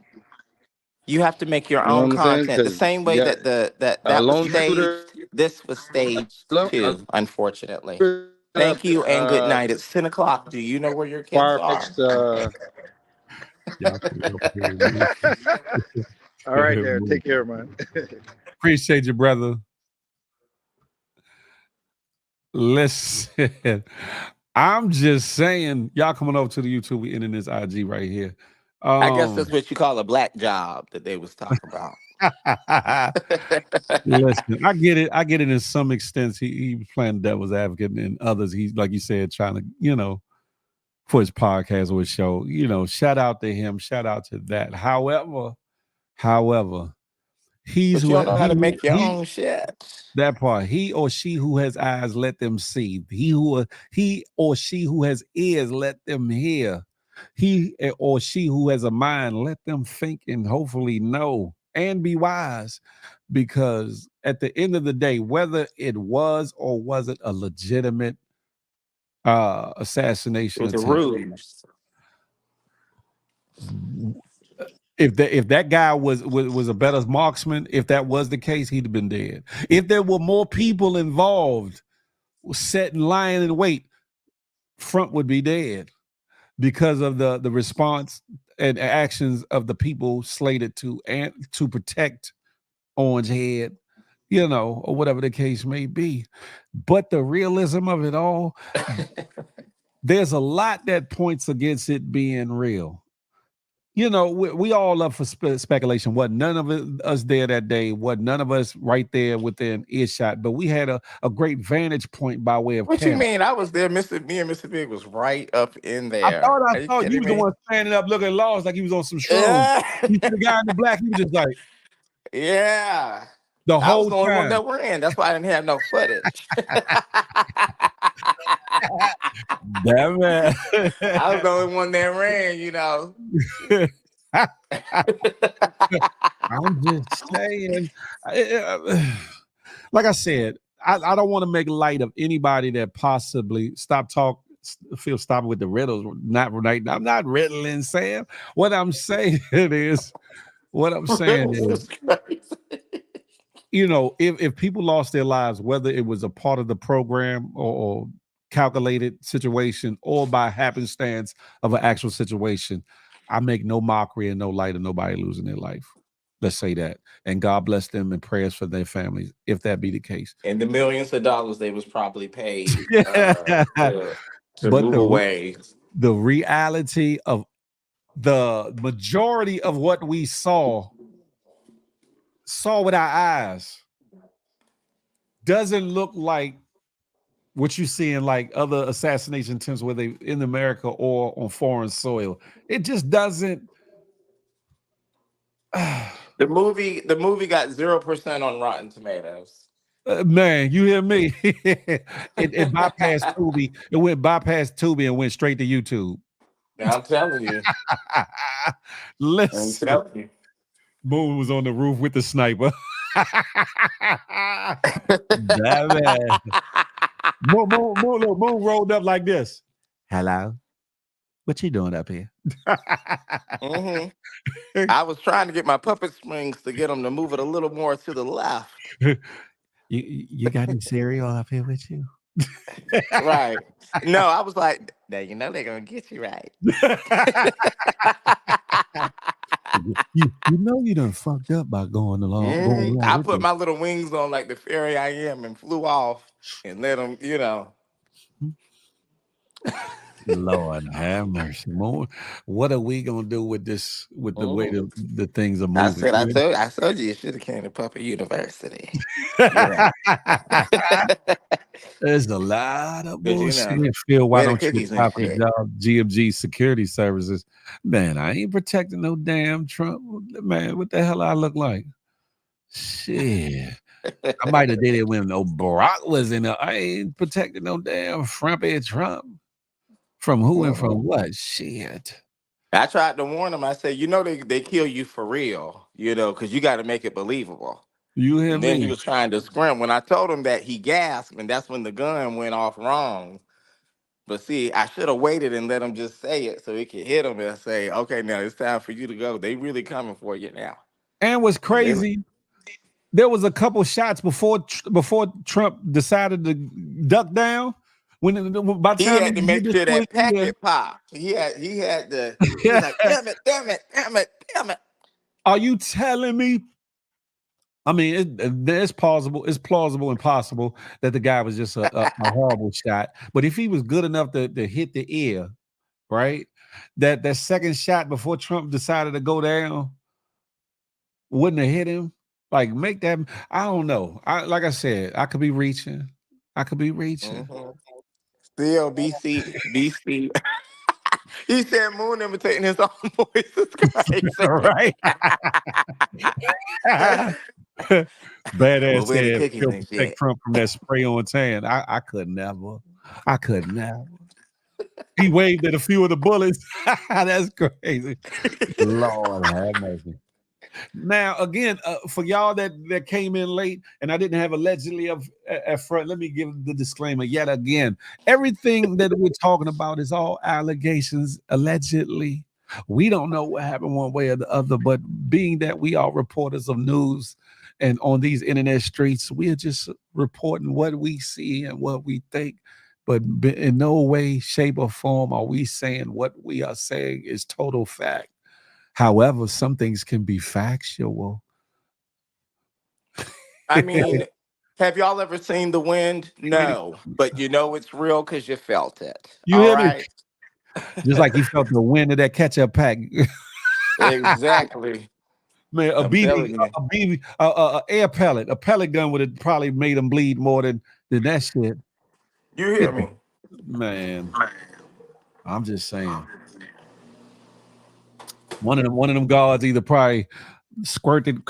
You have to make your You know what own I'm saying? content the Because same way yeah, that a that was lone shooter, staged. This was staged a too, unfortunately. shooter, Thank you and good night. It's 10 o'clock. Do you know where your kids fire are? next. Y'all come up here, man. All right, there. Take care, man. Appreciate you, brother. Listen, I'm just saying, y'all coming over to the YouTube. We ending this IG right here. I guess that's what you call a black job that they was talking about. Listen, I get it. I get it in some extent. He was playing devil's advocate, and others, he's like you said, trying to, for his podcast or his show. Shout out to him. Shout out to that. However, he's But you who don't know how to make your he own shit. that part. He or she who has eyes, let them see. He or she who has ears, let them hear. He or she who has a mind, let them think and hopefully know and be wise. Because at the end of the day, whether it was or wasn't a legitimate It assassination was a attempt, ruse. if that guy was a better marksman, if that was the case, he'd have been dead. If there were more people involved, set and lying in wait, front would be dead because of the response and actions of the people slated to protect Orange Head, or whatever the case may be. But the realism of it all, there's a lot that points against it being real. We all up for speculation. Wasn't none of us there that day? Wasn't none of us right there within earshot? But we had a great vantage point by way of What you camera. mean? I was there. Me and Mr. Big was right up in I there. thought I Are you saw you kidding was the me? one standing up looking lost like he was on some shrooms. Yeah. You see the guy in the black, he was just like Yeah. the I was whole the only one time. that ran. That's why I didn't have no footage. Damn man. I was the only one that ran, I'm just saying. Like I said, I don't want to make light of anybody that possibly feel stopping with the riddles. Not right. I'm not riddling, Sam. What I'm saying is, Riddles is crazy. if people lost their lives, whether it was a part of the program or calculated situation or by happenstance of an actual situation, I make no mockery and no light of nobody losing their life. Let's say that. And God bless them and prayers for their families, if that be the case. And the millions of dollars they was probably paid to But move away. the reality of the majority of what we saw with our eyes doesn't look like what you see in like other assassination attempts, whether they in America or on foreign soil. It just doesn't. The movie got 0% on Rotten Tomatoes. Man, you hear me? it bypassed Tubi. It went bypast Tubi and went straight to YouTube. I'm telling you. Listen, I'm telling you. Moon was on the roof with the sniper. Damn it. Moon rolled up like this. Hello, what you doing up here? Mm-hmm. I was trying to get my puppet strings to get them to move it a little more to the left. You got any cereal up here with you? Right. No, I was like, now you know they're gonna get you right. you know you done fucked up by going along. I put my little wings on like the fairy I am and flew off and let them, Lord have mercy. What are we gonna do with this? With the way the things are moving? I told you should have came to Puppet University. There's a lot of bullshit. Phil, why don't you stop the job? GMG Security Services. Man, I ain't protecting no damn Trump. Man, what the hell I look like? Shit. I might have did it when Barack was in there. I ain't protecting no damn frumpy Trump. From who and from what? Shit. I tried to warn him. I said, they kill you for real, because you got to make it believable. You hear and me? Then he was trying to scrim. When I told him that, he gasped, and that's when the gun went off wrong. But see, I should have waited and let him just say it so he could hit him and say, okay, now it's time for you to go. They really coming for you now. And what's crazy, there was a couple shots before Trump decided to duck down. By the He time had to make sure that packet popped. He had to. He was like, damn it. Are you telling me? I mean, it's plausible and possible that the guy was just a horrible shot. But if he was good enough to hit the ear, right? That second shot before Trump decided to go down wouldn't have hit him. Like, make that. I don't know. Like I said, I could be reaching. Mm-hmm. Still, BC. He said Moon imitating his own voice is crazy. Right? Badass said, protect Trump from that spray on tan. I could never. He waved at a few of the bullets. That's crazy. Lord have mercy. Now, again, for y'all that came in late and I didn't have allegedly at front, let me give the disclaimer yet again. Everything that we're talking about is all allegations, allegedly. We don't know what happened one way or the other, but being that we are reporters of news and on these internet streets, we are just reporting what we see and what we think but in no way, shape, or form are we saying what we are saying is total fact. However, some things can be factual. I mean, have y'all ever seen the wind? No, but you know it's real because you felt it. You All hear me? right. Just like you felt the wind of that ketchup pack. Exactly. Man, I'm telling you. air pellet, a pellet gun would have probably made them bleed more than that shit. You hear me? Man, I'm just saying. One of them guards either probably squirted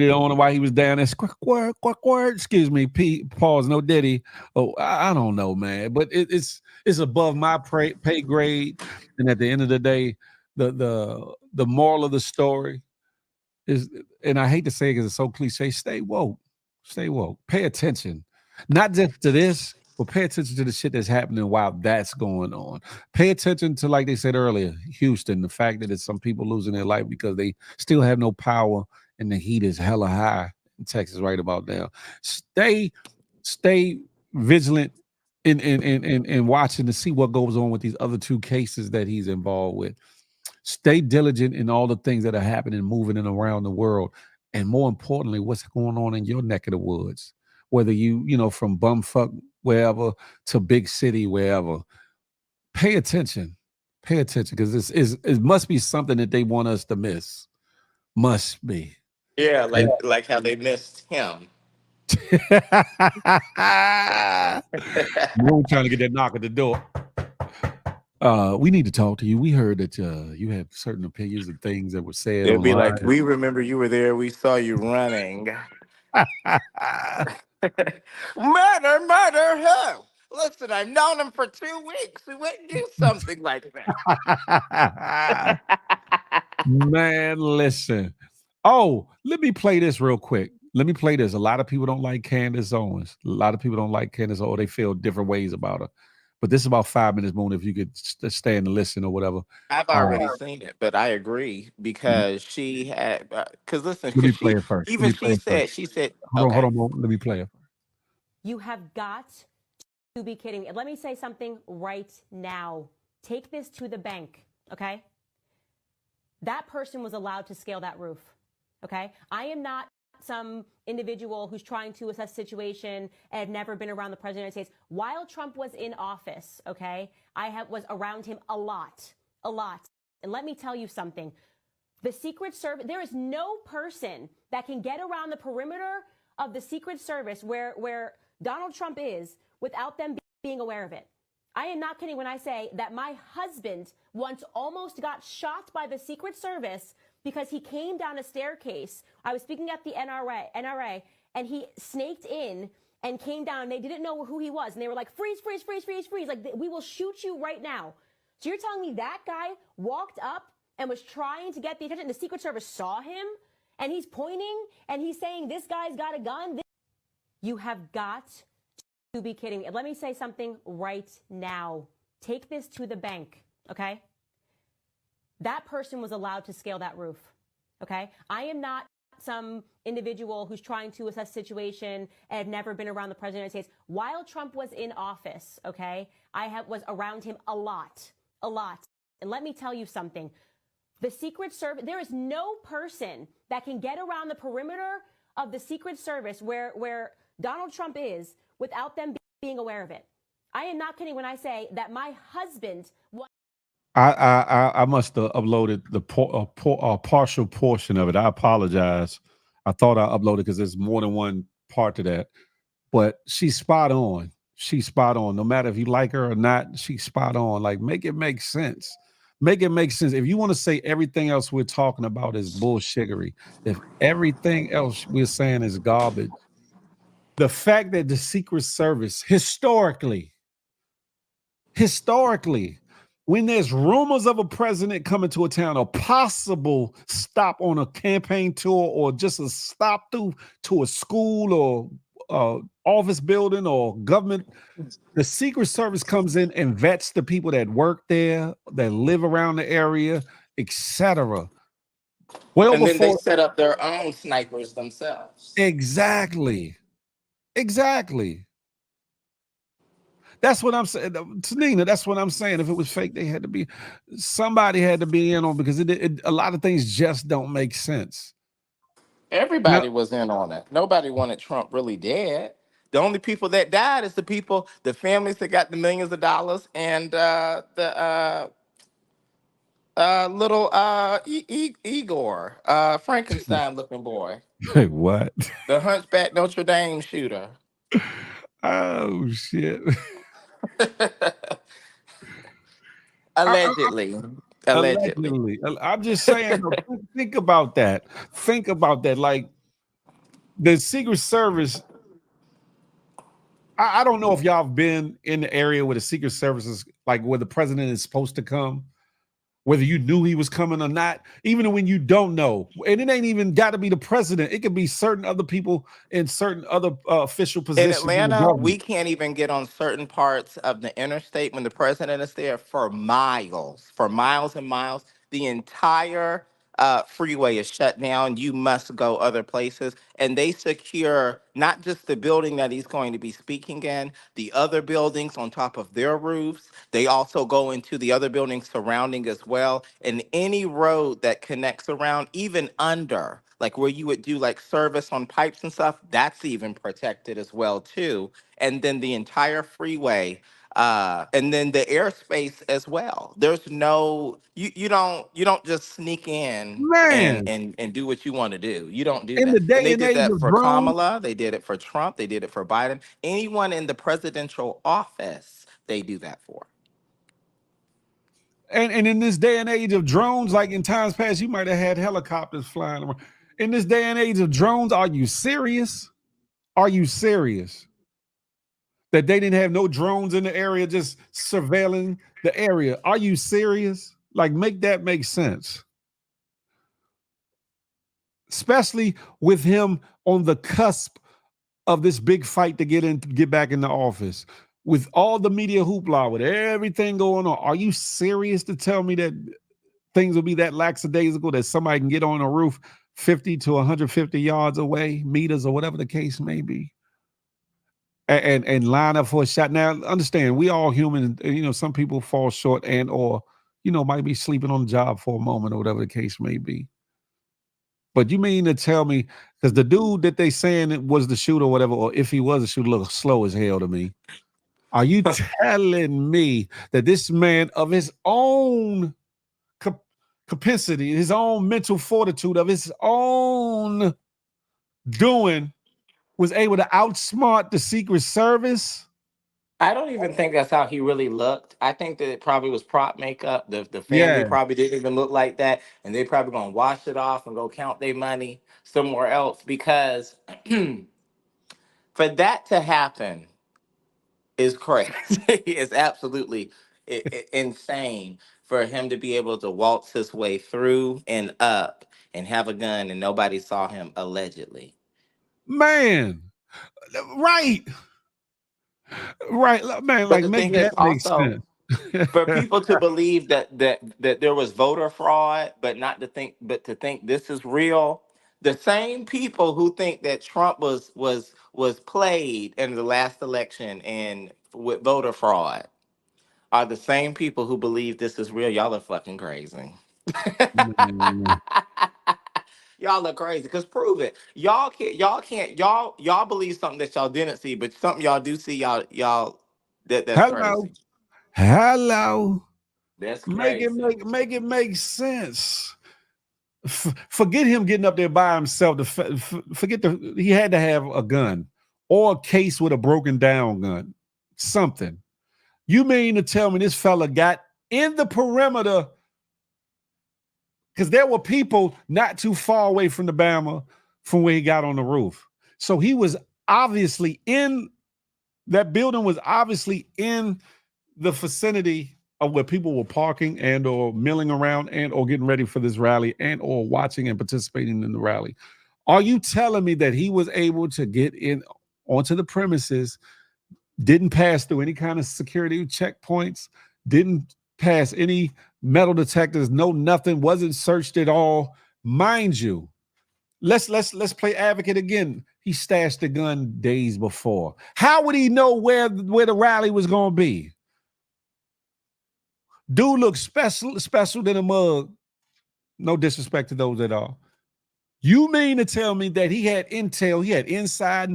it on him while he was down there. Squirt. Excuse me, pause, no diddy. Oh, I don't know, man. But it's above my pay grade. And at the end of the day, the moral of the story is, and I hate to say it because it's so cliche, stay woke. Stay woke. Pay attention. Not just to this, but pay attention to the shit that's happening while that's going on. Pay attention to, like they said earlier, Houston, the fact that it's some people losing their life because they still have no power and the heat is hella high in Texas right about now. Stay vigilant in watching to see what goes on with these other two cases that he's involved with. Stay diligent in all the things that are happening, moving and around the world. And more importantly, what's going on in your neck of the woods, whether from bumfuck wherever to big city, wherever. Pay attention because it must be something that they want us to miss. Must be. Yeah, like how they missed him. We're trying to get that knock at the door. We need to talk to you. We heard that you had certain opinions and things that were said They'd be online. like, we remember you were there. We saw you running. Murder, who? Listen, I've known him for 2 weeks. We wouldn't do something like that. Man, listen. Oh, let me play this real quick. Let me play this. A lot of people don't like Candace Owens. A lot of people don't like Candace Owens. They feel different ways about her. But this is about 5 minutes, Moon, if you could stay and listen or whatever. I've already seen it, but I agree because she had, because listen, Let me because play it first. even she said, Hold okay. on, Moon. Let me play it. You have got to be kidding me. Let me say something right now. Take this to the bank, okay? That person was allowed to scale that roof, okay? I am not some individual who's trying to assess situation and have never been around the president of the United States. While Trump was in office, okay, was around him a lot. And let me tell you something. The Secret Service, there is no person that can get around the perimeter of the Secret Service where Donald Trump is without them being aware of it. I am not kidding when I say that my husband once almost got shot by the Secret Service because he came down a staircase. I was speaking at the NRA, and he snaked in and came down, and they didn't know who he was. And they were like, freeze. Like, we will shoot you right now. So you're telling me that guy walked up and was trying to get the attention, and the Secret Service saw him, and he's pointing, and he's saying, this guy's got a gun. You have got to be kidding me. Let me say something right now. Take this to the bank, okay? That person was allowed to scale that roof, okay? I am not some individual who's trying to assess situation and have never been around the president of the United States. While Trump was in office, okay, was around him a lot. And let me tell you something. The Secret Service, there is no person that can get around the perimeter of the Secret Service where Donald Trump is without them being aware of it. I am not kidding when I say that my husband was. I must have uploaded the partial portion of it. I apologize. I thought I uploaded because there's more than one part to that. But she's spot on. No matter if you like her or not, she's spot on. Like, make it make sense. If you want to say everything else we're talking about is bullshittery, if everything else we're saying is garbage, the fact that the Secret Service historically, when there's rumors of a president coming to a town, a possible stop on a campaign tour or just a stop through to a school or office building or government, the Secret Service comes in and vets the people that work there, that live around the area, etc. Well, and then they set up their own snipers themselves. Exactly. That's what I'm saying. Tanina, that's what I'm saying. If it was fake, somebody had to be in on, because a lot of things just don't make sense. Now, Everybody was in on it. Nobody wanted Trump really dead. The only people that died is the families that got the millions of dollars, and the little Igor, Frankenstein looking boy, what? the Hunchback Notre Dame shooter. Oh shit. I, Allegedly. Allegedly. allegedly. I'm just saying, though, think about that. Think about that. Like the Secret Service. I don't know if y'all have been in the area where the Secret Service is, like where the president is supposed to come, whether you knew he was coming or not, even when you don't know. And it ain't even got to be the president. It could be certain other people in certain other official In positions in the Atlanta, we government. can't even get on certain parts of the interstate when the president is there for miles and miles. The entire freeway is shut down. You must go other places. And they secure not just the building that he's going to be speaking in, the other buildings on top of their roofs. They also go into the other buildings surrounding as well. And any road that connects around, even under, like where you would do like service on pipes and stuff, that's even protected as well too. And then the entire freeway, and then the airspace as well. There's no you don't just sneak in and Man, and do what you want to do. You don't do in that. the And day they and did age that of for drones, Kamala, they did it for Trump, they did it for Biden. Anyone in the presidential office, they do that for. and in this day and age of drones, like in times past, you might have had helicopters flying around. In this day and age of drones, are you serious? Are you serious that they didn't have no drones in the area just surveilling the area? Are you serious? Like, make that make sense. Especially with him on the cusp of this big fight to get back in the office. With all the media hoopla, with everything going on, are you serious to tell me that things will be that lackadaisical that somebody can get on a roof 50 to 150 yards away, meters, or whatever the case may be, and line up for a shot? Now, understand, we all human. You know, some people fall short and or might be sleeping on the job for a moment or whatever the case may be. But you mean to tell me, because the dude that they saying it was the shooter or whatever, or if he was a shooter, looked slow as hell to me. Are you telling me that this man of his own capacity, his own mental fortitude, of his own doing, was able to outsmart the Secret Service? I don't even think that's how he really looked. I think that it probably was prop makeup. The family Yeah. probably didn't even look like that, and they probably gonna wash it off and go count their money somewhere else because for that to happen is crazy. It's absolutely insane for him to be able to waltz his way through and up and have a gun and nobody saw him allegedly. Man, right. Right, man, But like the make thing is that make also sense. for people to believe that there was voter fraud, but to think this is real. The same people who think that Trump was played in the last election and with voter fraud are the same people who believe this is real. Y'all are fucking crazy. Man. Y'all are crazy. Because prove it. Y'all believe something that y'all didn't see, but something y'all do see, y'all that's Hello. crazy. Hello. That's Make it crazy. make it make sense. Forget him getting up there by himself. Forget he had to have a gun or a case with a broken down gun. Something. You mean to tell me this fella got in the perimeter, because there were people not too far away from the Bama from where he got on the roof. So he was obviously in that building, was obviously in the vicinity of where people were parking and or milling around and or getting ready for this rally and or watching and participating in the rally. Are you telling me that he was able to get in onto the premises, didn't pass through any kind of security checkpoints, didn't pass any metal detectors, no nothing, wasn't searched at all? Mind you, let's play advocate again. he stashed the gun days before. How would he know where the rally was going to be? Dude looks special than a mug. No disrespect to those at all. You mean to tell me that he had intel, he had inside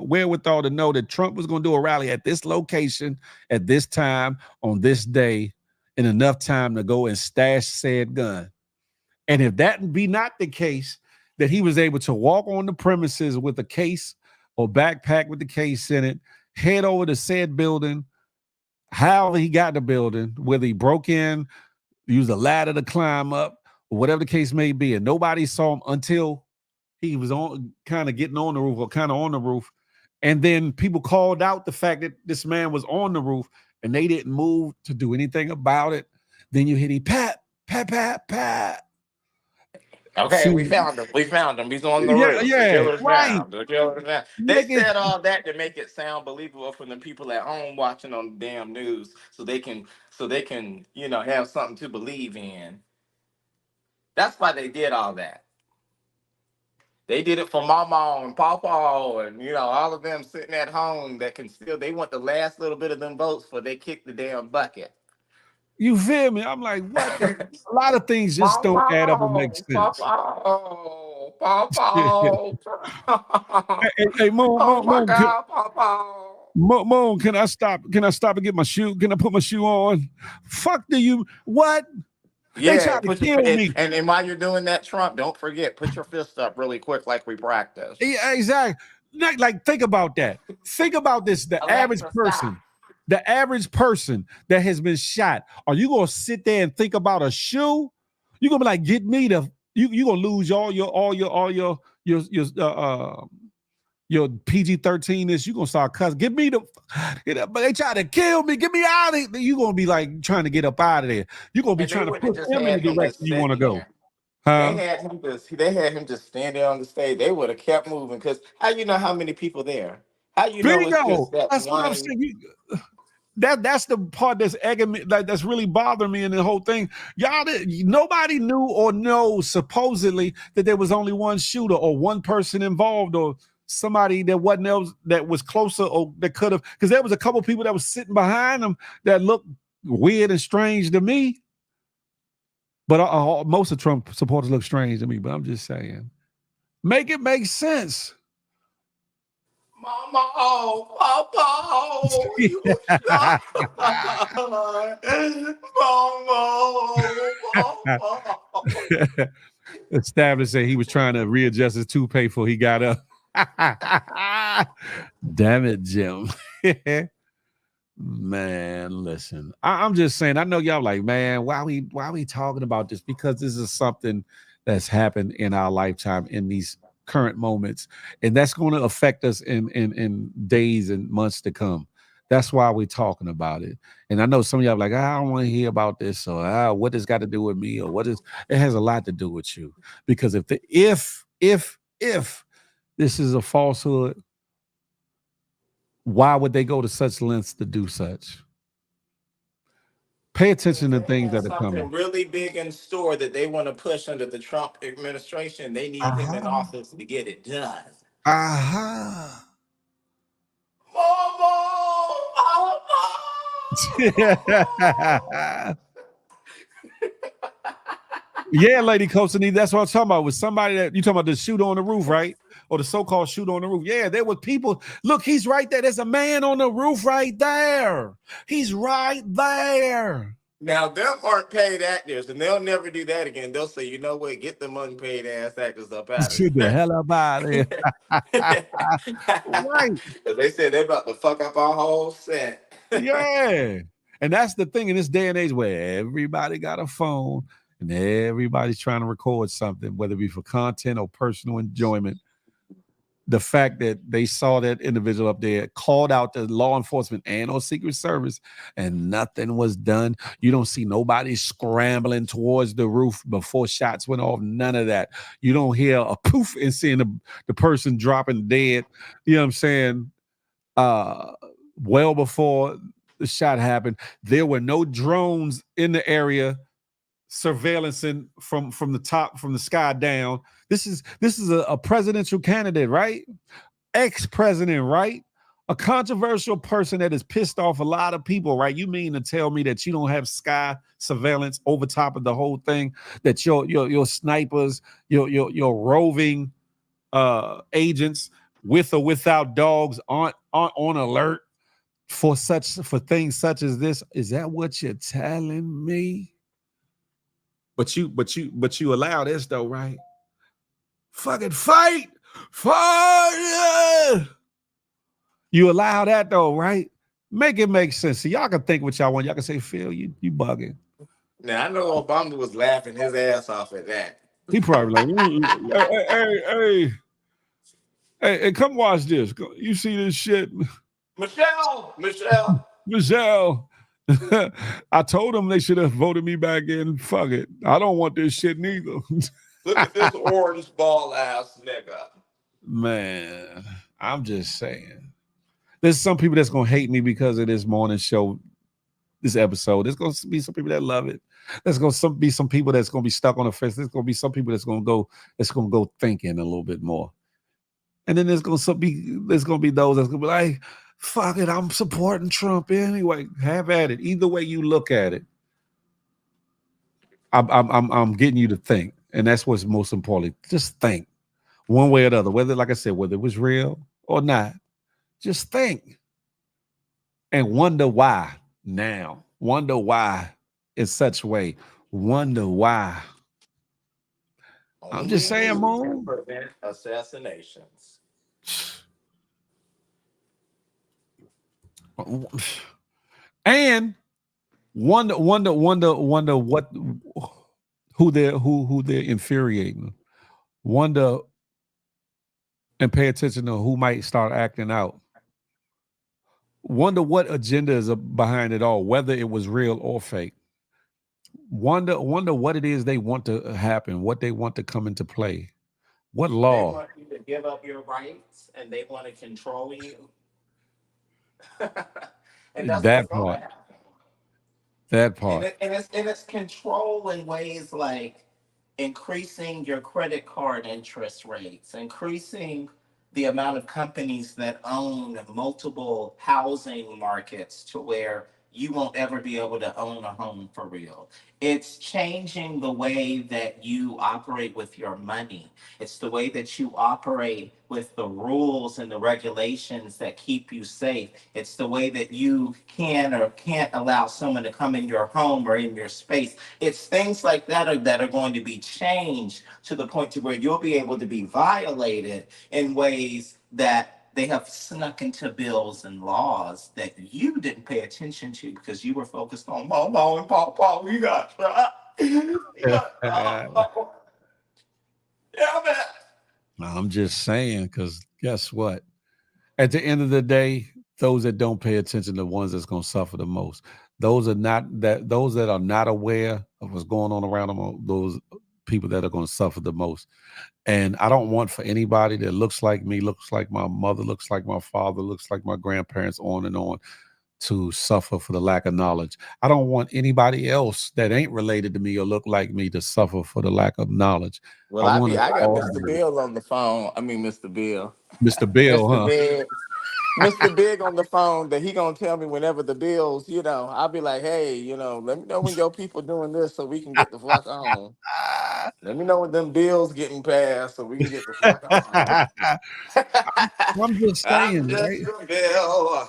wherewithal to know that Trump was going to do a rally at this location, at this time, on this day, and enough time to go and stash said gun? And if that be not the case, that he was able to walk on the premises with a case or backpack with the case in it, head over to said building, however he got the building, whether he broke in, used a ladder to climb up, or whatever the case may be, and nobody saw him until he was on, kind of getting on the roof or kind of on the roof. And then people called out the fact that this man was on the roof and they didn't move to do anything about it. Then you hit him, pat, pat, pat, pat. Okay, See, we found him. We found him. He's on the yeah, roof. The yeah, killer's right. down. The killer's down. They Nigga, said all that to make it sound believable from the people at home watching on the damn news, so they can have something to believe in. That's why they did all that. They did it for Mama and Papa and all of them sitting at home that can still, they want the last little bit of them votes before they kick the damn bucket. You feel me? I'm like, what? A lot of things just don't add up and make sense. Papa. Hey, Moon, Oh Moon, my Moon, God, Papa. Moon, can I stop? Can I stop and get my shoe? Can I put my shoe on? Fuck do you? What? They Yeah, tried to kill me. and while you're doing that, Trump, don't forget, put your fist up really quick like we practiced. Yeah, exactly. Like, think about that. Think about this. The average Alexa, person that has been shot, are you gonna sit there and think about a shoe? You're gonna be like, get me the you gonna lose all your PG-13 is, you gonna start cussing. Give me the, but they try to kill me. Get me out of here. You gonna be like trying to get up out of there. You're gonna be And they trying to wouldn't push have just him in had the him just direction you want to sitting go. there. Huh? They had him just stand there on the stage. They would have kept moving, because how you know how many people there? How you know it's Bingo. just that That's what I'm one? saying. That's the part that's egging me, that's really bothering me in the whole thing. Nobody knew or knows supposedly that there was only one shooter or one person involved or somebody that wasn't else that was closer or that could have, because there was a couple people that was sitting behind them that looked weird and strange to me. But most of Trump supporters look strange to me. But I'm just saying, make it make sense. Mama, Papa, you shot. Mama. Established that he was trying to readjust his toupee before he got up. Damn it, Jim. Man, listen. I'm just saying, I know y'all like, man, why we talking about this? Because this is something that's happened in our lifetime in these current moments, and that's going to affect us in days and months to come. That's why we're talking about it. And I know some of y'all are like, I don't want to hear about this, or what does got to do with me, or what is it has a lot to do with you. Because if this is a falsehood, why would they go to such lengths to do such? Pay attention to things that are Something coming. really big in store that they want to push under the Trump administration. They need him in office to get it done. Yeah, Lady Kosani, that's what I'm talking about. With somebody that you talking about, the shooter on the roof, right? Or the so-called shooter on the roof. Yeah, there was people. Look, he's right there. There's a man on the roof right there. He's right there. Now, them aren't paid actors, and they'll never do that again. They'll say, you know what, get them unpaid ass actors up out of Get the here. hell up out of here. Right. Because they said they're about to fuck up our whole set. Yeah. And that's the thing in this day and age where everybody got a phone and everybody's trying to record something, whether it be for content or personal enjoyment. The fact that they saw that individual up there, called out the law enforcement and or Secret Service, and nothing was done. You don't see nobody scrambling towards the roof before shots went off. None of that. You don't hear a poof and seeing the person dropping dead. You know what I'm saying? Well before the shot happened, there were no drones in the area surveillance from the top, from the sky down. This is a presidential candidate, right? Ex-president, right? A controversial person that has pissed off a lot of people, right? You mean to tell me that you don't have sky surveillance over top of the whole thing? That your snipers, your roving agents with or without dogs aren't on alert for things such as this? Is that what you're telling me? But you allow this though, right? Fucking fight! Fight! You allow that though, right? Make it make sense. So y'all can think what y'all want. Y'all can say, Phil, you bugging. Now I know Obama was laughing his ass off at that. He probably like, hey, come watch this. You see this shit? Michelle. Michelle. I told them they should have voted me back in. Fuck it. I don't want this shit neither. Look at this orange ball ass nigga. Man, I'm just saying. There's some people that's gonna hate me because of this morning show, this episode. There's gonna be some people that love it. There's gonna be some people that's gonna be stuck on the fence. There's gonna be some people that's gonna go thinking a little bit more. And then there's gonna be those that's gonna be like, fuck it, I'm supporting Trump anyway. Have at it. Either way you look at it, I'm getting you to think, and that's what's most important. Just think, one way or the other. Whether, like I said, whether it was real or not, just think and wonder why. Now, wonder why in such a way. Wonder why. I'm just saying, Moon. Prevent assassinations. And wonder what who they're infuriating. Wonder and pay attention to who might start acting out. Wonder what agenda is behind it all, whether it was real or fake. Wonder what it is they want to happen, what they want to come into play. What law? They want you to give up your rights, and they want to control you. And that's That what's going part. to happen. That part. And it's control in ways like increasing your credit card interest rates, increasing the amount of companies that own multiple housing markets to where you won't ever be able to own a home for real. It's changing the way that you operate with your money. It's the way that you operate with the rules and the regulations that keep you safe. It's the way that you can or can't allow someone to come in your home or in your space. It's things like that are going to be changed to the point to where you'll be able to be violated in ways that they have snuck into bills and laws that you didn't pay attention to because you were focused on Mama and Papa. You got yeah, man. I'm just saying, because guess what? At the end of the day, those that don't pay attention are the ones that's going to suffer the most. Those that are not aware of what's going on around them are those people that are going to suffer the most. And I don't want for anybody that looks like me, looks like my mother, looks like my father, looks like my grandparents, on and on, to suffer for the lack of knowledge. I don't want anybody else that ain't related to me or look like me to suffer for the lack of knowledge. Well, I got Mr. Bill on the phone. I mean, Mr. Bill. Mr. Bill, Mr. huh? Big. Mr. Big on the phone that he gonna tell me whenever the bills, I'll be like, hey, let me know when your people doing this so we can get the fuck on. Let me know when them bills getting passed so we can get the fuck on. I'm just saying, I'm just right? a bill.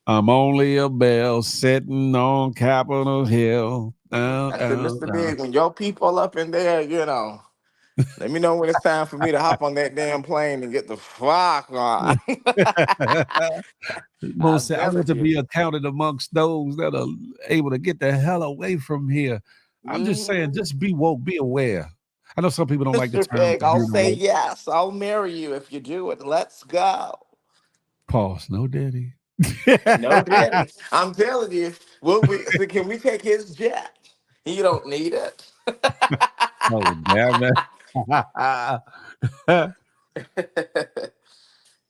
I'm only a bell sitting on Capitol Hill. I said, Mr. Big, when your people up in there, let me know when it's time for me to hop on that damn plane and get the fuck on. Mo said, I want to be accounted amongst those that are able to get the hell away from here. I'm just saying, just be woke, be aware. I know some people don't like the Mr. term. Big, I'll say yes. I'll marry you if you do it. Let's go. Pause. No, daddy. No, daddy. I'm telling you. So can we take his jet? You don't need it. Oh, damn it.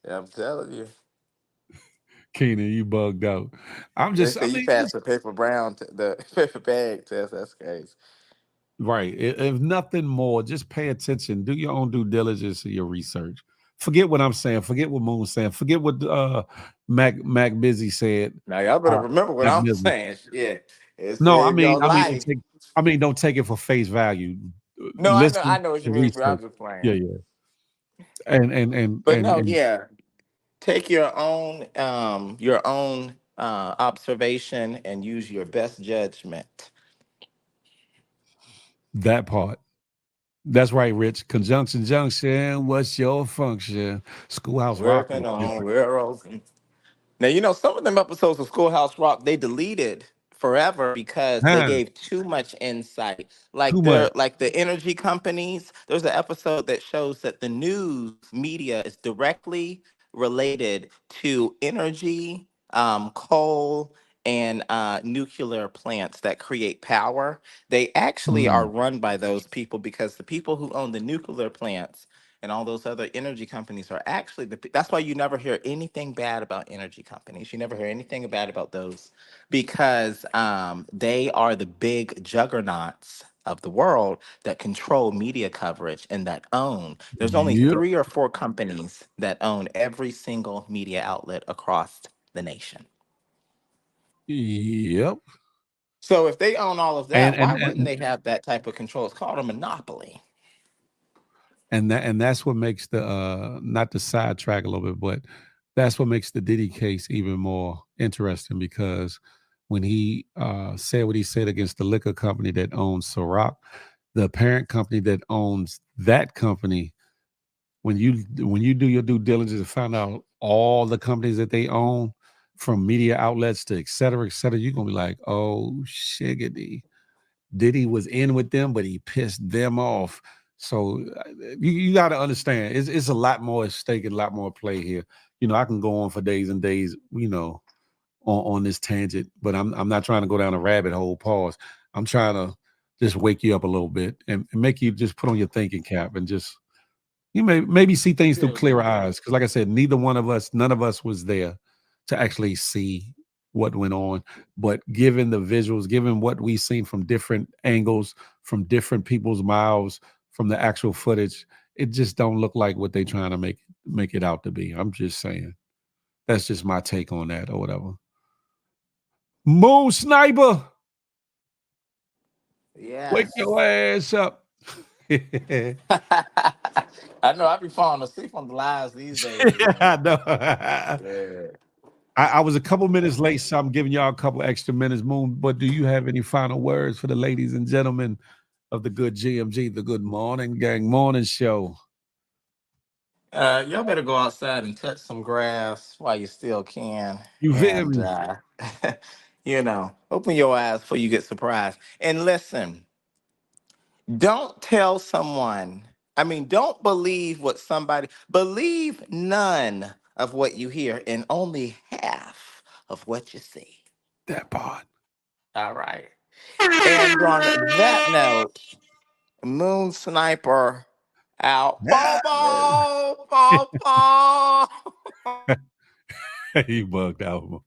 I'm telling you. Keenan, you bugged out. They say you passed the paper bag test. That's crazy. Right. If nothing more, just pay attention. Do your own due diligence and your research. Forget what I'm saying. Forget what Moon's saying. Forget what Mac Busy said. Now y'all better remember what Mac I'm Mizzle. saying. Yeah, it No, saved your life. don't take it for face value. No, I Listen know what to you mean, but research. I'm just Yeah, playing. yeah. And But no, and yeah, take your own observation and use your best judgment. that part. That's right, Rich. Conjunction junction. What's your function? Schoolhouse Rock was Working on different. railroads. Now, some of them episodes of Schoolhouse Rock they deleted forever because they Huh, gave too much insight. too Like much. the energy companies. There's an episode that shows that the news media is directly related to energy, coal, and nuclear plants that create power. They actually are Mm, run by those people because the people who own the nuclear plants and all those other energy companies are actually that's why you never hear anything bad about energy companies. You never hear anything bad about those because they are the big juggernauts of the world that control media coverage and that own. There's only yep. 3 or 4 companies that own every single media outlet across the nation. Yep. So if they own all of And that, and why wouldn't and they have that type of control? It's called a monopoly. that's what makes the not to sidetrack a little bit, but that's what makes the Diddy case even more interesting because when he said what he said against the liquor company that owns Ciroc, the parent company that owns that company, when you do your due diligence and find out all the companies that they own, from media outlets to et cetera, you're gonna be like, oh shiggity. Diddy was in with them, but he pissed them off. So you got to understand, it's a lot more at stake and a lot more at play here. I can go on for days and days, on this tangent, but I'm not trying to go down a rabbit hole. Pause. I'm trying to just wake you up a little bit and make you just put on your thinking cap and just you maybe see things through clear eyes. Because, like I said, none of us was there to actually see what went on. But given the visuals, given what we've seen from different angles, from different people's mouths, from the actual footage, it just don't look like what they trying to make it out to be. I'm just saying. That's just my take on that or whatever. Moon Sniper, wake your Yes. ass up. I know I be falling asleep on the lives these days. I know. Yeah. I was a couple minutes late, so I'm giving y'all a couple extra minutes, Moon. But do you have any final words for the ladies and gentlemen of the good GMG, the Good Morning Gang Morning Show? Y'all better go outside and touch some grass while you still can. You feel And, me? open your eyes before you get surprised. And listen, don't tell someone, don't believe believe none of what you hear and only half of what you see. That part. All right. And on that note, Moon Sniper out. Yeah. Ball, ball, ball, ball. You bugged out. Moon.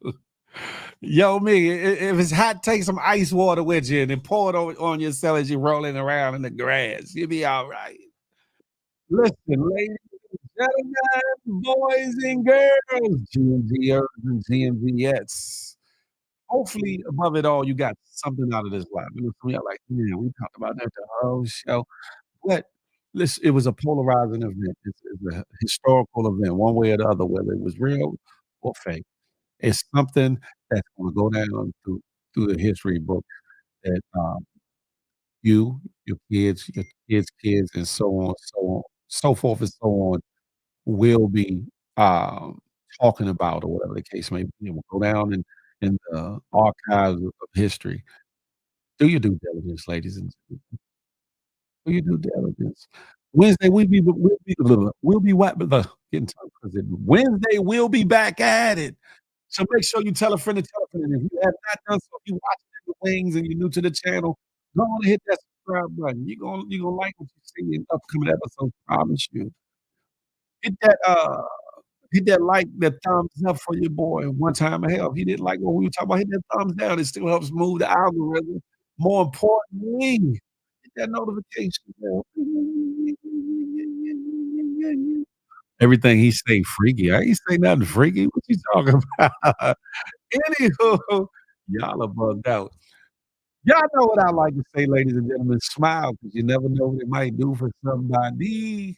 Yo, me, if it's hot, take some ice water with you and then pour it on yourself as you're rolling around in the grass. You'll be all right. Listen, ladies and gentlemen, boys and girls, GMGers and GMGettes. Hopefully, above it all, you got something out of this live. Some of y'all like, yeah, we talked about that the whole show. But listen, it was a polarizing event. It's a historical event, one way or the other, whether it was real or fake. It's something that's going to go down through the history book that you, your kids' kids, and so forth and so on will be um, talking about, or whatever the case may be. It will go down in the archives of history. Do your due diligence, ladies and gentlemen. Do your due diligence. Wednesday, we'll be what the getting tongue twisted. Wednesday, we'll be back at it. So make sure you tell a friend to tell a friend. And if you have not done so, if you watching in the wings and you're new to the channel, go on and hit that subscribe button. You're gonna like what you see in upcoming episodes, promise you. Hit that hit that like, that thumbs up for your boy. One time of help. He didn't like what we were talking about. Hit that thumbs down. It still helps move the algorithm. More importantly, hit that notification bell. Everything he say freaky. I ain't say nothing freaky. What you talking about? Anywho, y'all are bugged out. Y'all know what I like to say, ladies and gentlemen. Smile because you never know what it might do for somebody,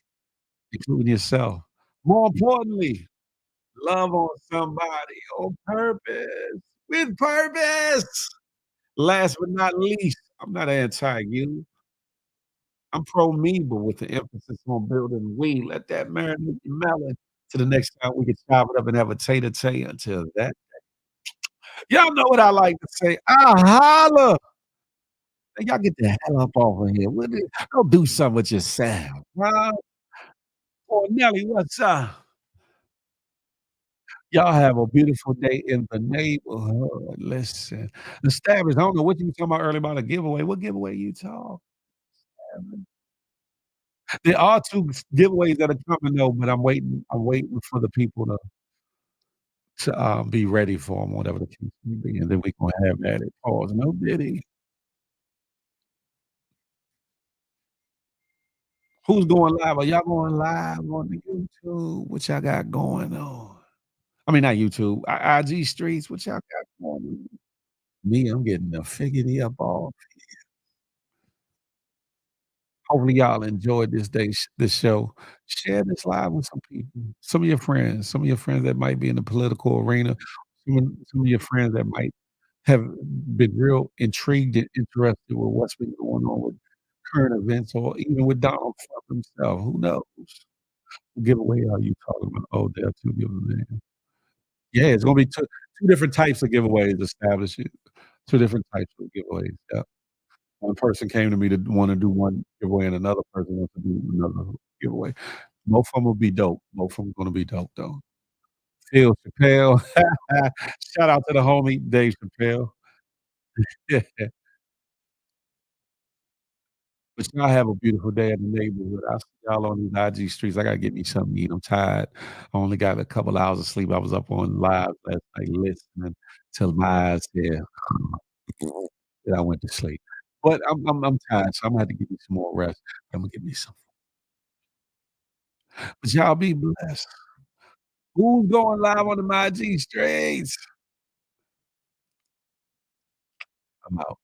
including yourself. More importantly, love on somebody on purpose. With purpose. Last but not least, I'm not anti you. I'm pro me, but with the emphasis on building we. Let that marinate your melon to the next time we can chop it up and have a tater-tay. Until that, y'all know what I like to say. I holla. Hey, y'all get the hell up off of here. Go do something with yourself. Huh? Oh, Nelly, what's up? Y'all have a beautiful day in the neighborhood. Listen, establish. I don't know what you were talking about earlier about a giveaway. What giveaway you talking? There are 2 giveaways that are coming though, but I'm waiting for the people to be ready for them, whatever the case may be, and then we gonna have at it. Pause. No diddy. Who's going live? Are y'all going live on the YouTube? What y'all got going on? I mean, not YouTube, IG streets. What y'all got going on? Me, I'm getting the figgity up all. Hopefully, y'all enjoyed this show. Share this live with some people, some of your friends that might be in the political arena, some of your friends that might have been real intrigued and interested with what's been going on with current events or even with Donald Trump himself. Who knows? What giveaway are you talking about? Oh, there are 2 giveaways. Yeah, it's gonna be 2 different types of giveaways established. 2 different types of giveaways, yeah. One person came to me to wanna do one giveaway, and another person wants to do another giveaway. Both of 'em will be dope. Both of 'em gonna be dope, though. Phil Chappelle. Shout out to the homie, Dave Chappelle. But y'all have a beautiful day in the neighborhood. I'll see y'all on these IG streets. I gotta get me something to eat. I'm tired. I only got a couple hours of sleep. I was up on live last night listening till my eyes there. Then I went to sleep. But I'm tired, so Imma have to give me some more rest. Imma get me some. But y'all be blessed. Who's going live on the IG streets? I'm out.